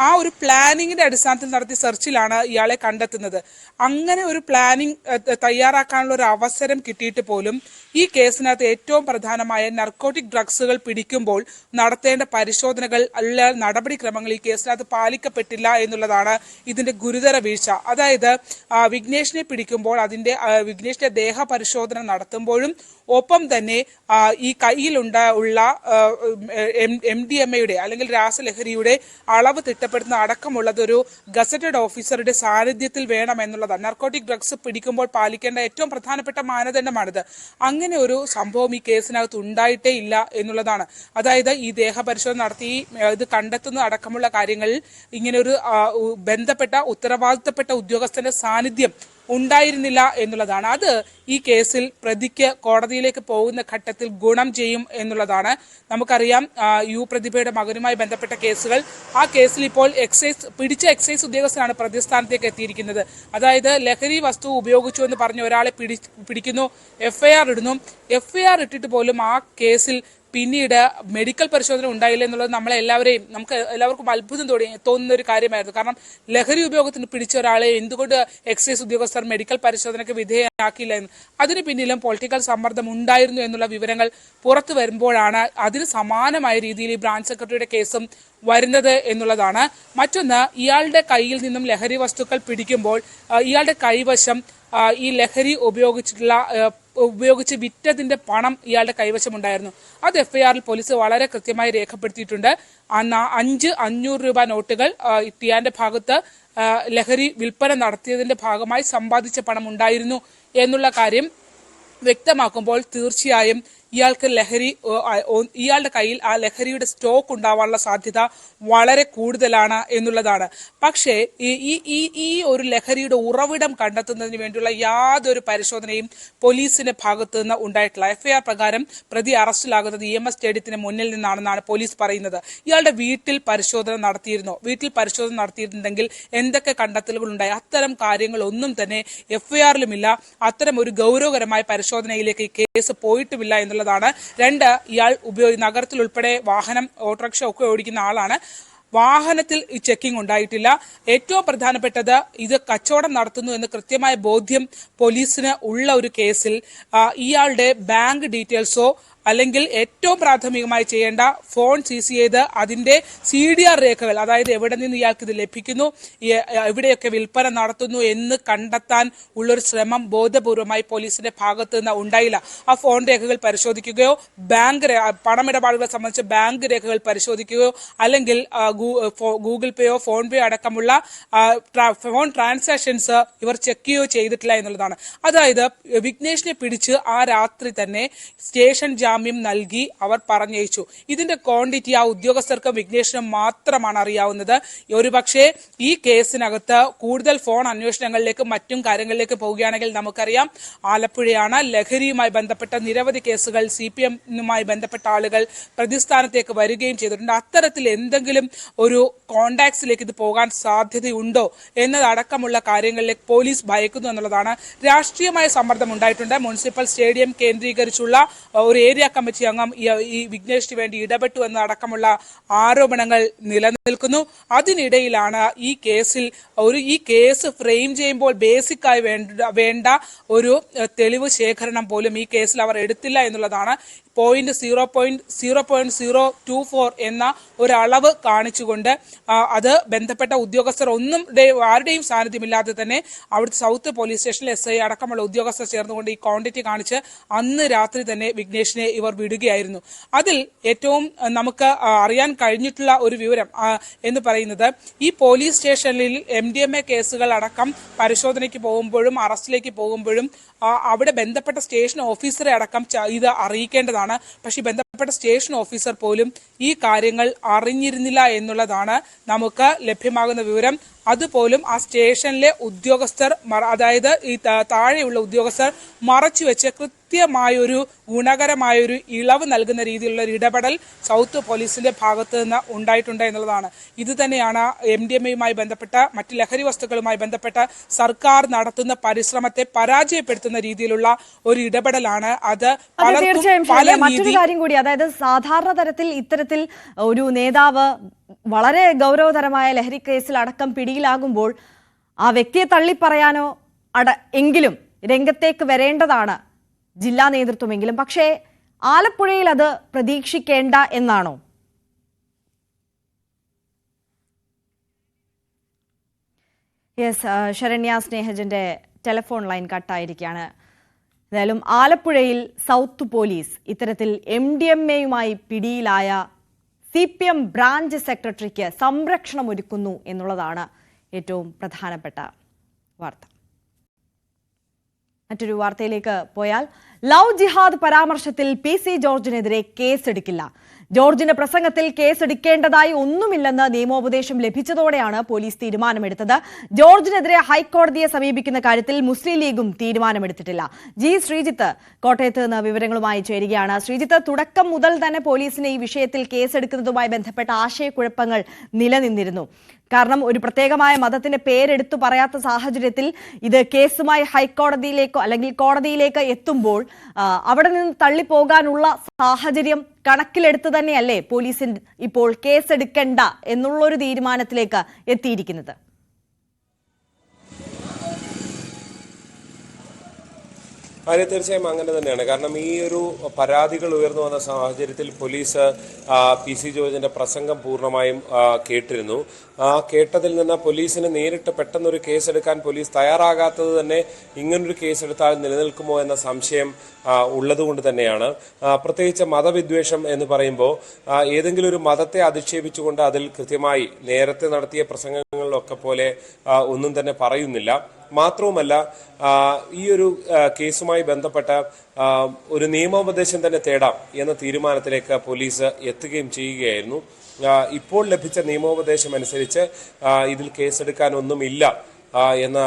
ആ ഒരു പ്ലാനിങ്ങിന്റെ അടിസ്ഥാനത്തിൽ നടത്തിയ സെർച്ചിലാണ് ഇയാളെ കണ്ടെത്തുന്നത്. അങ്ങനെ ഒരു പ്ലാനിങ് തയ്യാറാക്കാനുള്ള ഒരു അവസരം കിട്ടിയിട്ട് പോലും ഈ കേസിനകത്ത് ഏറ്റവും പ്രധാനമായ നർക്കോട്ടിക് ഡ്രഗ്സുകൾ പിടിക്കുമ്പോൾ നടത്തേണ്ട പരിശോധനകൾ അല്ല നടപടിക്രമങ്ങൾ ഈ കേസിനകത്ത് പാലിക്കപ്പെട്ടില്ല എന്നുള്ളതാണ് ഇതിന്റെ ഗുരുതര വീഴ്ച. അതായത് വിഘ്നേഷിനെ പിടിക്കുമ്പോൾ വിഘ്നേഷിന്റെ ദേഹ പരിശോധന നടത്തുമ്പോഴും ഒപ്പം തന്നെ ഈ കയ്യിലുള്ള MDMAയുടെ അല്ലെങ്കിൽ രാസലഹരിയുടെ അളവ് തിട്ടപ്പെടുത്തുന്ന അടക്കമുള്ളത് ഒരു ഗസറ്റഡ് ഓഫീസറുടെ സാന്നിധ്യത്തിൽ വേണം എന്നുള്ളതാണ്. നർക്കോട്ടിക് ഡ്രഗ്സ് പിടിക്കുമ്പോൾ പാലിക്കേണ്ട ഏറ്റവും പ്രധാനപ്പെട്ട മാനദണ്ഡമാണിത്. അങ്ങനെ ഒരു സംഭവം ഈ കേസിനകത്ത് ഉണ്ടായിട്ടേ ഇല്ല എന്നുള്ളതാണ്. അതായത് ഈ ദേഹപരിശോധന നടത്തി ഇത് കണ്ടെത്തുന്ന അടക്കമുള്ള കാര്യങ്ങളിൽ ഇങ്ങനെ ഒരു ബന്ധപ്പെട്ട ഉത്തരവാദിത്തപ്പെട്ട ഉദ്യോഗസ്ഥന്റെ സാന്നിധ്യം ഉണ്ടായിരുന്നില്ല എന്നുള്ളതാണ്. അത് ഈ കേസിൽ പ്രതിക്ക് കോടതിയിലേക്ക് പോകുന്ന ഘട്ടത്തിൽ ഗുണം ചെയ്യും എന്നുള്ളതാണ്. നമുക്കറിയാം പ്രതിഭയുടെ മകനുമായി ബന്ധപ്പെട്ട കേസുകൾ, ആ കേസിൽ ഇപ്പോൾ പിടിച്ച എക്സൈസ് ഉദ്യോഗസ്ഥനാണ് പ്രതിസ്ഥാനത്തേക്ക് എത്തിയിരിക്കുന്നത്. അതായത് ലഹരി വസ്തു ഉപയോഗിച്ചു എന്ന് പറഞ്ഞ ഒരാളെ പിടിക്കുന്നു, FIR ഇടുന്നു. FIR ഇട്ടിട്ട് പോലും ആ കേസിൽ പിന്നീട് മെഡിക്കൽ പരിശോധന ഉണ്ടായില്ല എന്നുള്ളത് നമുക്ക് എല്ലാവർക്കും അത്ഭുതം തോന്നുന്ന ഒരു കാര്യമായിരുന്നു. കാരണം ലഹരി ഉപയോഗത്തിന് പിടിച്ച ഒരാളെ എന്തുകൊണ്ട് എക്സൈസ് ഉദ്യോഗസ്ഥർ മെഡിക്കൽ പരിശോധനയ്ക്ക് വിധേയമാക്കിയില്ല എന്ന്, അതിന് പിന്നിലും പൊളിറ്റിക്കൽ സമ്മർദ്ദം ഉണ്ടായിരുന്നു എന്നുള്ള വിവരങ്ങൾ പുറത്തു വരുമ്പോഴാണ് അതിന് സമാനമായ രീതിയിൽ ഈ ബ്രാഞ്ച് സെക്രട്ടറിയുടെ കേസും വരുന്നത് എന്നുള്ളതാണ്. മറ്റൊന്ന്, ഇയാളുടെ കയ്യിൽ നിന്നും ലഹരി വസ്തുക്കൾ പിടിക്കുമ്പോൾ ഇയാളുടെ കൈവശം ഈ ലഹരി ഉപയോഗിച്ച് വിറ്റതിന്റെ പണം ഇയാളുടെ കൈവശമുണ്ടായിരുന്നു. അത് എഫ്ഐആറിൽ പോലീസ് വളരെ കൃത്യമായി രേഖപ്പെടുത്തിയിട്ടുണ്ട്. 500 രൂപ നോട്ടുകൾ ടിയാന്റെ ഭാഗത്ത് ലഹരി വിൽപ്പന നടത്തിയതിന്റെ ഭാഗമായി സമ്പാദിച്ച പണം ഉണ്ടായിരുന്നു എന്നുള്ള കാര്യം വ്യക്തമാക്കുമ്പോൾ തീർച്ചയായും ഇയാളുടെ കയ്യിൽ ആ ലഹരിയുടെ സ്റ്റോക്ക് ഉണ്ടാവാനുള്ള സാധ്യത വളരെ കൂടുതലാണ് എന്നുള്ളതാണ്. പക്ഷേ ഈ ഒരു ലഹരിയുടെ ഉറവിടം കണ്ടെത്തുന്നതിന് വേണ്ടിയുള്ള യാതൊരു പരിശോധനയും പോലീസിന്റെ ഭാഗത്തു നിന്ന് ഉണ്ടായിട്ടില്ല. എഫ്ഐആർ പ്രകാരം പ്രതി അറസ്റ്റിലാകുന്നത് EMS സ്റ്റേഡിയത്തിന് മുന്നിൽ നിന്നാണെന്നാണ് പോലീസ് പറയുന്നത്. ഇയാളുടെ വീട്ടിൽ പരിശോധന നടത്തിയിരുന്നോ? വീട്ടിൽ പരിശോധന നടത്തിയിട്ടുണ്ടെങ്കിൽ എന്തൊക്കെ കണ്ടെത്തലുകൾ ഉണ്ടായി? അത്തരം കാര്യങ്ങളൊന്നും തന്നെ എഫ്ഐആറിലുമില്ല. അത്തരം ഒരു ഗൗരവകരമായ പരിശോധനയിലേക്ക് ഈ കേസ് പോയിട്ടുമില്ല എന്നുള്ളതാണ്. 2, ഇയാൾ നഗരത്തിൽ ഉൾപ്പെടെ വാഹനം, ഓട്ടോറിക്ഷ ഒക്കെ ഓടിക്കുന്ന ആളാണ്. വാഹനത്തിൽ ഈ ചെക്കിംഗ് ഉണ്ടായിട്ടില്ല. ഏറ്റവും പ്രധാനപ്പെട്ടത്, ഇത് കച്ചവടം നടത്തുന്നു എന്ന് കൃത്യമായ ബോധ്യം പോലീസിന് ഉള്ള ഒരു കേസിൽ ഇയാളുടെ ബാങ്ക് ഡീറ്റെയിൽസോ അല്ലെങ്കിൽ ഏറ്റവും പ്രാഥമികമായി ചെയ്യേണ്ട ഫോൺ സീസ് ചെയ്ത് അതിന്റെ CDR രേഖകൾ, അതായത് എവിടെ നിന്ന് ഇയാൾക്ക് ഇത് ലഭിക്കുന്നു, എവിടെയൊക്കെ വിൽപ്പന നടത്തുന്നു എന്ന് കണ്ടെത്താൻ ഉള്ളൊരു ശ്രമം ബോധപൂർവമായി പോലീസിന്റെ ഭാഗത്ത് നിന്ന് ഉണ്ടായില്ല. ആ ഫോൺ രേഖകൾ പരിശോധിക്കുകയോ പണമിടപാടുകളെ സംബന്ധിച്ച് ബാങ്ക് രേഖകൾ പരിശോധിക്കുകയോ അല്ലെങ്കിൽ ഗൂഗിൾ പേയോ ഫോൺ പേയോ അടക്കമുള്ള ഫോൺ ട്രാൻസാക്ഷൻസ് ഇവർ ചെക്ക് ചെയ്യുകയോ ചെയ്തിട്ടില്ല എന്നുള്ളതാണ്. അതായത് വിഘ്നേഷിനെ പിടിച്ച് ആ രാത്രി തന്നെ സ്റ്റേഷൻ ജാമ്യം നൽകി അവർ പറഞ്ഞയച്ചു. ഇതിന്റെ ക്വാണ്ടിറ്റി ആ ഉദ്യോഗസ്ഥർക്ക് വിഘ്നേഷിനും മാത്രമാണ് അറിയാവുന്നത്. ഒരുപക്ഷെ ഈ കേസിനകത്ത് കൂടുതൽ ഫോൺ അന്വേഷണങ്ങളിലേക്കും മറ്റും കാര്യങ്ങളിലേക്ക് പോവുകയാണെങ്കിൽ നമുക്കറിയാം, ആലപ്പുഴയാണ്. ലഹരിയുമായി ബന്ധപ്പെട്ട നിരവധി കേസുകൾ CPM-നുമായി ബന്ധപ്പെട്ട ആളുകൾ പ്രതിസ്ഥാനത്തേക്ക് വരികയും ചെയ്തിട്ടുണ്ട്. അത്തരത്തിൽ എന്തെങ്കിലും ഒരു കോണ്ടാക്ട്സിലേക്ക് ഇത് പോകാൻ സാധ്യതയുണ്ടോ എന്നതടക്കമുള്ള കാര്യങ്ങളിലേക്ക് പോലീസ് ഭയക്കുന്നു എന്നുള്ളതാണ്. രാഷ്ട്രീയമായ സമ്മർദ്ദം ഉണ്ടായിട്ടുണ്ട്. മുനിസിപ്പൽ സ്റ്റേഡിയം കേന്ദ്രീകരിച്ചുള്ള ഒരു ഏരിയ കമ്മിറ്റി അംഗം ഈ വിഘ്നേഷിന് വേണ്ടി ഇടപെട്ടു എന്നതടക്കമുള്ള ആരോപണങ്ങൾ നിലനിൽക്കുന്നു. അതിനിടയിലാണ് ഈ കേസ് ഫ്രെയിം ചെയ്യുമ്പോൾ ബേസിക്കായി വേണ്ട ഒരു തെളിവ് ശേഖരണം പോലും ഈ കേസിൽ അവർ എടുത്തില്ല എന്നുള്ളതാണ്. 0.024 എന്ന ഒരളവ് കാണിച്ചുകൊണ്ട് അത് ബന്ധപ്പെട്ട ഉദ്യോഗസ്ഥർ ആരുടെയും സാന്നിധ്യമില്ലാതെ തന്നെ അവിടുത്തെ സൗത്ത് പോലീസ് സ്റ്റേഷനിൽ SI അടക്കമുള്ള ഉദ്യോഗസ്ഥർ ചേർന്നുകൊണ്ട് ഈ ക്വാണ്ടിറ്റി കാണിച്ച് അന്ന് രാത്രി തന്നെ വിഘ്നേഷിനെ ഇവർ വിടുകയായിരുന്നു. അതിൽ ഏറ്റവും നമുക്ക് അറിയാൻ കഴിഞ്ഞിട്ടുള്ള ഒരു വിവരം എന്ന് പറയുന്നത്, ഈ പോലീസ് സ്റ്റേഷനിൽ MDMA കേസുകൾ അടക്കം പരിശോധനയ്ക്ക് പോകുമ്പോഴും അറസ്റ്റിലേക്ക് പോകുമ്പോഴും അവിടെ ബന്ധപ്പെട്ട സ്റ്റേഷൻ ഓഫീസറെ അടക്കം ഇത് അറിയിക്കേണ്ടതാണ്. പക്ഷേ ബന്ധപ്പെട്ട സ്റ്റേഷൻ ഓഫീസർ പോലും ഈ കാര്യങ്ങൾ അറിഞ്ഞിരുന്നില്ല എന്നുള്ളതാണ് നമുക്ക് ലഭ്യമാകുന്ന വിവരം. അതുപോലും ആ സ്റ്റേഷനിലെ ഉദ്യോഗസ്ഥർ, അതായത് ഈ താഴെയുള്ള ഉദ്യോഗസ്ഥർ മറച്ചുവെച്ച് കൃത്യമായൊരു ഗുണകരമായൊരു ഇളവ് നൽകുന്ന രീതിയിലുള്ള ഒരു ഇടപെടൽ സൗത്ത് പോലീസിന്റെ ഭാഗത്ത് നിന്ന് ഉണ്ടായിട്ടുണ്ട് എന്നുള്ളതാണ്. ഇത് തന്നെയാണ് MDMA-യുമായി ബന്ധപ്പെട്ട മറ്റ് ലഹരി വസ്തുക്കളുമായി ബന്ധപ്പെട്ട സർക്കാർ നടത്തുന്ന പരിശ്രമത്തെ പരാജയപ്പെടുത്തുന്ന രീതിയിലുള്ള ഒരു ഇടപെടലാണ്. അത് മറ്റൊരു കാര്യം കൂടി, അതായത് സാധാരണ തരത്തിൽ ഇത്തരത്തിൽ ഒരു നേതാവ് വളരെ ഗൗരവതരമായ ലഹരി കേസിൽ അടക്കം പിടിയിലാകുമ്പോൾ ആ വ്യക്തിയെ തള്ളിപ്പറയാനോ എങ്കിലും രംഗത്തേക്ക് വരേണ്ടതാണ് ജില്ലാ നേതൃത്വമെങ്കിലും. പക്ഷേ ആലപ്പുഴയിൽ അത് പ്രതീക്ഷിക്കേണ്ട എന്നാണോ? ശരണ്യ സ്നേഹജന്റെ ടെലിഫോൺ ലൈൻ കട്ടായിരിക്കുകയാണ്. എന്തായാലും ആലപ്പുഴയിൽ സൗത്ത് പോലീസ് ഇത്തരത്തിൽ MDMA-യുമായി പിടിയിലായ CPM ബ്രാഞ്ച് സെക്രട്ടറിക്ക് സംരക്ഷണം ഒരുക്കുന്നു എന്നുള്ളതാണ് ഏറ്റവും പ്രധാനപ്പെട്ട വാർത്ത. മറ്റൊരു വാർത്തയിലേക്ക് പോയാൽ, ലവ് ജിഹാദ് പരാമർശത്തിൽ PC ജോർജിനെതിരെ കേസെടുക്കില്ല. ജോർജിന്റെ പ്രസംഗത്തിൽ കേസെടുക്കേണ്ടതായി ഒന്നുമില്ലെന്ന് നിയമോപദേശം ലഭിച്ചതോടെയാണ് പോലീസ് തീരുമാനമെടുത്തത്. ജോർജിനെതിരെ ഹൈക്കോടതിയെ സമീപിക്കുന്ന കാര്യത്തിൽ മുസ്ലിം ലീഗും തീരുമാനമെടുത്തിട്ടില്ല. ശ്രീജിത്ത് കോട്ടയത്ത് നിന്ന് വിവരങ്ങളുമായി ചേരുകയാണ്. ശ്രീജിത്ത്, തുടക്കം മുതൽ തന്നെ പോലീസിന് ഈ വിഷയത്തിൽ കേസെടുക്കുന്നതുമായി ബന്ധപ്പെട്ട ആശയക്കുഴപ്പങ്ങൾ നിലനിന്നിരുന്നു. കാരണം ഒരു പ്രത്യേകമായ മതത്തിന്റെ പേരെടുത്തു പറയാത്ത സാഹചര്യത്തിൽ ഇത് കേസുമായി ഹൈക്കോടതിയിലേക്കോ അല്ലെങ്കിൽ കോടതിയിലേക്ക് എത്തുമ്പോൾ അവിടെ നിന്ന് തള്ളിപ്പോകാനുള്ള സാഹചര്യം കണക്കിലെടുത്ത് തന്നെയല്ലേ പോലീസിന് ഇപ്പോൾ കേസെടുക്കണ്ട എന്നുള്ളൊരു തീരുമാനത്തിലേക്ക് എത്തിയിരിക്കുന്നത്? അതെ, തീർച്ചയായും അങ്ങനെ തന്നെയാണ്. കാരണം ഈ ഒരു പരാതികൾ ഉയർന്നു വന്ന സാഹചര്യത്തിൽ പോലീസ് PC ജോർജിന്റെ പ്രസംഗം പൂർണ്ണമായും കേട്ടിരുന്നു. കേട്ടതിൽ നിന്ന് പോലീസിന് നേരിട്ട് പെട്ടെന്നൊരു കേസെടുക്കാൻ പോലീസ് തയ്യാറാകാത്തത് തന്നെ ഇങ്ങനൊരു കേസെടുത്താൽ നിലനിൽക്കുമോ എന്ന സംശയം ഉള്ളതുകൊണ്ട് തന്നെയാണ്. പ്രത്യേകിച്ച് മതവിദ്വേഷം എന്ന് പറയുമ്പോൾ ഏതെങ്കിലും ഒരു മതത്തെ അധിക്ഷേപിച്ചുകൊണ്ട് അതിൽ കൃത്യമായി നേരത്തെ നടത്തിയ പ്രസംഗങ്ങളിലൊക്കെ പോലെ ഒന്നും തന്നെ പറയുന്നില്ല. മാത്രവുമല്ല, ഈ ഒരു കേസുമായി ബന്ധപ്പെട്ട ഒരു നിയമോപദേശം തന്നെ തേടാം എന്ന തീരുമാനത്തിലേക്ക് പോലീസ് എത്തുകയും ചെയ്യുകയായിരുന്നു. ഇപ്പോൾ ലഭിച്ച നിയമോപദേശം അനുസരിച്ച് ഇതിൽ കേസെടുക്കാനൊന്നുമില്ല എന്ന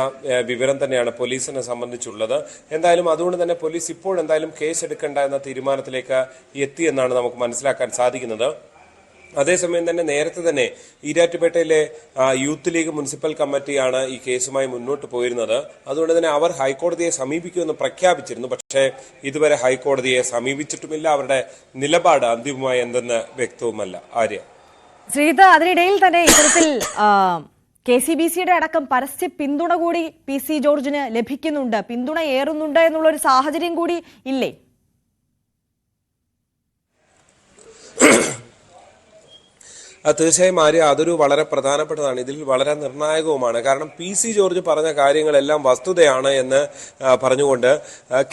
വിവരം തന്നെയാണ് പോലീസിനെ സംബന്ധിച്ചുള്ളത്. എന്തായാലും അതുകൊണ്ട് തന്നെ പോലീസ് ഇപ്പോൾ എന്തായാലും കേസെടുക്കേണ്ട എന്ന തീരുമാനത്തിലേക്ക് എത്തിയെന്നാണ് നമുക്ക് മനസ്സിലാക്കാൻ സാധിക്കുന്നത്. അതേസമയം തന്നെ നേരത്തെ തന്നെ ഈരാറ്റുപേട്ടയിലെ യൂത്ത് ലീഗ് മുനിസിപ്പൽ കമ്മിറ്റിയാണ് ഈ കേസുമായി മുന്നോട്ട് പോയിരുന്നത്. അതുകൊണ്ട് തന്നെ അവർ ഹൈക്കോടതിയെ സമീപിക്കുമെന്ന് പ്രഖ്യാപിച്ചിരുന്നു. പക്ഷേ ഇതുവരെ ഹൈക്കോടതിയെ സമീപിച്ചിട്ടുമില്ല. അവരുടെ നിലപാട് അന്തിമമായി എന്തെന്ന് വ്യക്തവുമല്ല. ആര്യ, ശ്രീജിത്ത്, അതിനിടയിൽ തന്നെ ഇത്തരത്തിൽ KCBCയുടെ അടക്കം പരസ്യ പിന്തുണ കൂടി PC ജോർജിന് ലഭിക്കുന്നുണ്ട്, പിന്തുണ ഏറുന്നുണ്ട് എന്നുള്ളൊരു സാഹചര്യം കൂടി ഇല്ലേ? തീർച്ചയായും ആര്യ, അതൊരു വളരെ പ്രധാനപ്പെട്ടതാണ്. ഇതിൽ വളരെ നിർണായകവുമാണ്. കാരണം PC ജോർജ് പറഞ്ഞ കാര്യങ്ങളെല്ലാം വസ്തുതയാണ് എന്ന് പറഞ്ഞുകൊണ്ട്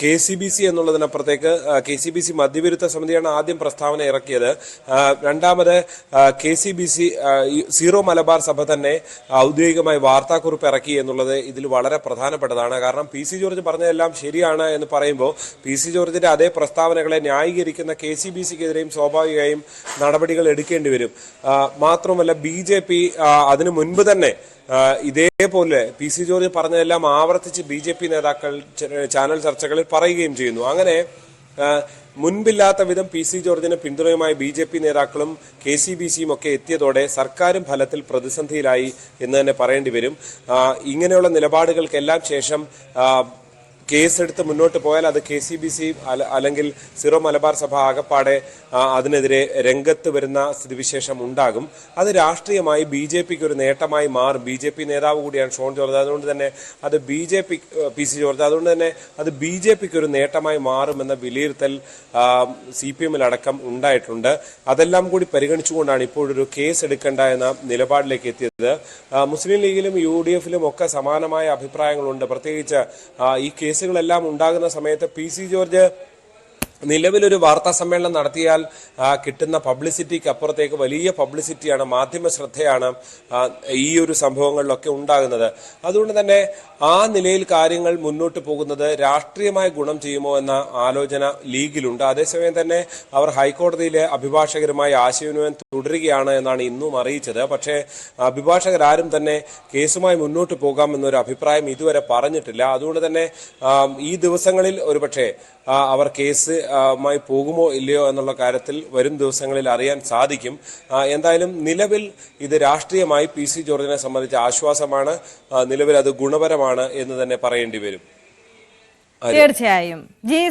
KCBC എന്നുള്ളതിനപ്പുറത്തേക്ക് KCBC മദ്യവിരുദ്ധ സമിതിയാണ് ആദ്യം പ്രസ്താവന ഇറക്കിയത്. രണ്ടാമത് KCBC സീറോ മലബാർ സഭ തന്നെ ഔദ്യോഗികമായി വാർത്താക്കുറിപ്പ് ഇറക്കി എന്നുള്ളത് ഇതിൽ വളരെ പ്രധാനപ്പെട്ടതാണ്. കാരണം PC ജോർജ് പറഞ്ഞതെല്ലാം ശരിയാണ് എന്ന് പറയുമ്പോൾ PC ജോർജിന്റെ അതേ പ്രസ്താവനകളെ ന്യായീകരിക്കുന്ന KCBCക്കെതിരെയും സ്വാഭാവികമായും നടപടികൾ എടുക്കേണ്ടി വരും. മാത്രമല്ല, BJP അതിനു മുൻപ് തന്നെ ഇതേപോലെ PC ജോർജ് പറഞ്ഞതെല്ലാം ആവർത്തിച്ച് BJP നേതാക്കൾ ചാനൽ ചർച്ചകളിൽ പറയുകയും ചെയ്യുന്നു. അങ്ങനെ മുൻപില്ലാത്ത വിധം PC ജോർജിന് പിന്തുണയുമായി BJP നേതാക്കളും KCBCയും ഒക്കെ എത്തിയതോടെ സർക്കാരും ഫലത്തിൽ പ്രതിസന്ധിയിലായി എന്ന് തന്നെ പറയേണ്ടി വരും. ഇങ്ങനെയുള്ള നിലപാടുകൾക്കെല്ലാം ശേഷം കേസെടുത്ത് മുന്നോട്ട് പോയാൽ അത് KCBC അല്ലെങ്കിൽ സീറോ മലബാർ സഭ ആകപ്പാടെ അതിനെതിരെ രംഗത്ത് വരുന്ന സ്ഥിതിവിശേഷം ഉണ്ടാകും. അത് രാഷ്ട്രീയമായി BJPക്ക് ഒരു നേട്ടമായി മാറും. BJP നേതാവ് കൂടിയാണ് ഷോൺ ജോർജ്. അതുകൊണ്ട് തന്നെ അത് PC ജോർജ് അതുകൊണ്ട് തന്നെ അത് BJPക്ക് ഒരു നേട്ടമായി മാറുമെന്ന വിലയിരുത്തൽ CPM-ലടക്കം ഉണ്ടായിട്ടുണ്ട്. അതെല്ലാം കൂടി പരിഗണിച്ചുകൊണ്ടാണ് ഇപ്പോഴൊരു കേസ് എടുക്കേണ്ട എന്ന നിലപാടിലേക്ക് എത്തിയത്. മുസ്ലിം ലീഗിലും UDF-ലും ഒക്കെ സമാനമായ അഭിപ്രായങ്ങളുണ്ട്. പ്രത്യേകിച്ച് ഈ കേസുകളെല്ലാം ഉണ്ടാകുന്ന സമയത്ത് PC ജോർജ് നിലവിലൊരു വാർത്താ സമ്മേളനം നടത്തിയാൽ കിട്ടുന്ന പബ്ലിസിറ്റിക്ക് അപ്പുറത്തേക്ക് വലിയ പബ്ലിസിറ്റിയാണ്, മാധ്യമ ശ്രദ്ധയാണ് ഈ ഒരു സംഭവങ്ങളിലൊക്കെ ഉണ്ടാകുന്നത്. അതുകൊണ്ട് തന്നെ ആ നിലയിൽ കാര്യങ്ങൾ മുന്നോട്ട് പോകുന്നത് രാഷ്ട്രീയമായി ഗുണം ചെയ്യുമോ എന്ന ആലോചന ലീഗിലുണ്ട്. അതേസമയം തന്നെ അവർ ഹൈക്കോടതിയിലെ അഭിഭാഷകരുമായി ആശയവിനിമയം തുടരുകയാണ് എന്നാണ് ഇന്നും അറിയിച്ചത്. പക്ഷേ അഭിഭാഷകരാരും തന്നെ കേസുമായി മുന്നോട്ട് പോകാമെന്നൊരു അഭിപ്രായം ഇതുവരെ പറഞ്ഞിട്ടില്ല. അതുകൊണ്ട് തന്നെ ഈ ദിവസങ്ങളിൽ ഒരുപക്ഷെ അവർ കേസുമായി പോകുമോ ഇല്ലയോ എന്നുള്ള കാര്യത്തിൽ വരും ദിവസങ്ങളിൽ അറിയാൻ സാധിക്കും. എന്തായാലും നിലവിൽ ഇത് രാഷ്ട്രീയമായി PC ജോർജിനെ സംബന്ധിച്ച ആശ്വാസമാണ്. നിലവിൽ അത് ഗുണപരമാണ് എന്ന് തന്നെ പറയേണ്ടി വരും. തീർച്ചയായും.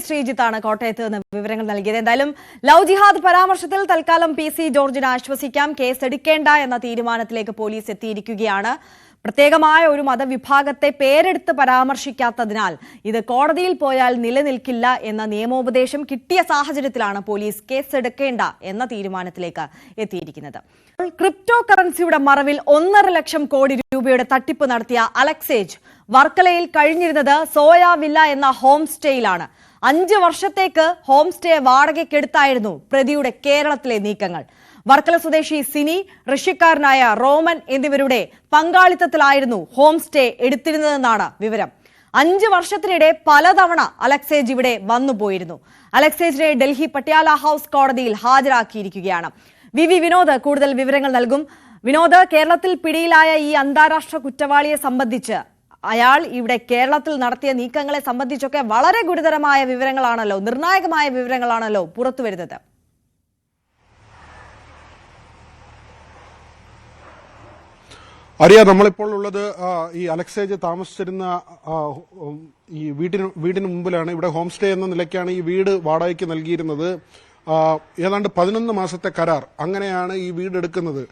ശ്രീജിത്താണ് കോട്ടയത്ത് നിന്ന് വിവരങ്ങൾ നൽകിയത്. എന്തായാലും ലവ് ജിഹാദ് പരാമർശത്തിൽ തൽക്കാലം PC ജോർജിനെ ആശ്വസിക്കാം. കേസ് എടുക്കേണ്ട എന്ന തീരുമാനത്തിലേക്ക് പോലീസ് എത്തിയിരിക്കുകയാണ്. പ്രത്യേകമായ ഒരു മതവിഭാഗത്തെ പേരെടുത്ത് പരാമർശിക്കാത്തതിനാൽ ഇത് കോടതിയിൽ പോയാൽ നിലനിൽക്കില്ല എന്ന നിയമോപദേശം കിട്ടിയ സാഹചര്യത്തിലാണ് പോലീസ് കേസെടുക്കേണ്ട എന്ന തീരുമാനത്തിലേക്ക് എത്തിയിരിക്കുന്നത്. ക്രിപ്റ്റോ കറൻസിയുടെ മറവിൽ 1.5 ലക്ഷം കോടി രൂപയുടെ തട്ടിപ്പ് നടത്തിയ അലക്സേജ് വർക്കലയിൽ കഴിഞ്ഞിരുന്നത് സോയ വില്ല എന്ന ഹോം സ്റ്റേയിലാണ്. 5 വർഷത്തേക്ക് ഹോം സ്റ്റേ വാടകയ്ക്കെടുത്തായിരുന്നു പ്രതിയുടെ കേരളത്തിലെ നീക്കങ്ങൾ. വർക്കല സ്വദേശി സിനി, റഷ്യക്കാരനായ റോമൻ എന്നിവരുടെ പങ്കാളിത്തത്തിലായിരുന്നു ഹോം സ്റ്റേ എടുത്തിരുന്നതെന്നാണ് വിവരം. 5 വർഷത്തിനിടെ പലതവണ അലക്സേജ് ഇവിടെ വന്നുപോയിരുന്നു. അലക്സേജിനെ ഡൽഹി പട്യാല ഹൌസ് കോടതിയിൽ ഹാജരാക്കിയിരിക്കുകയാണ്. വി വിനോദ് കൂടുതൽ വിവരങ്ങൾ നൽകും. വിനോദ്, കേരളത്തിൽ പിടിയിലായ ഈ അന്താരാഷ്ട്ര കുറ്റവാളിയെ സംബന്ധിച്ച്, അയാൾ ഇവിടെ കേരളത്തിൽ നടത്തിയ നീക്കങ്ങളെ സംബന്ധിച്ചൊക്കെ വളരെ ഗുരുതരമായ വിവരങ്ങളാണല്ലോ, നിർണായകമായ വിവരങ്ങളാണല്ലോ പുറത്തുവരുന്നത്. അറിയാം, നമ്മളിപ്പോൾ ഉള്ളത് ഈ അലക്സേജ് താമസിച്ചിരുന്ന ഈ വീടിന് മുമ്പിലാണ്. ഇവിടെ ഹോം സ്റ്റേ എന്ന നിലയ്ക്കാണ് ഈ വീട് വാടകയ്ക്ക് നൽകിയിരുന്നത്. ഏതാണ്ട് 11 മാസത്തെ കരാർ, അങ്ങനെയാണ് ഈ വീട് എടുക്കുന്നത്.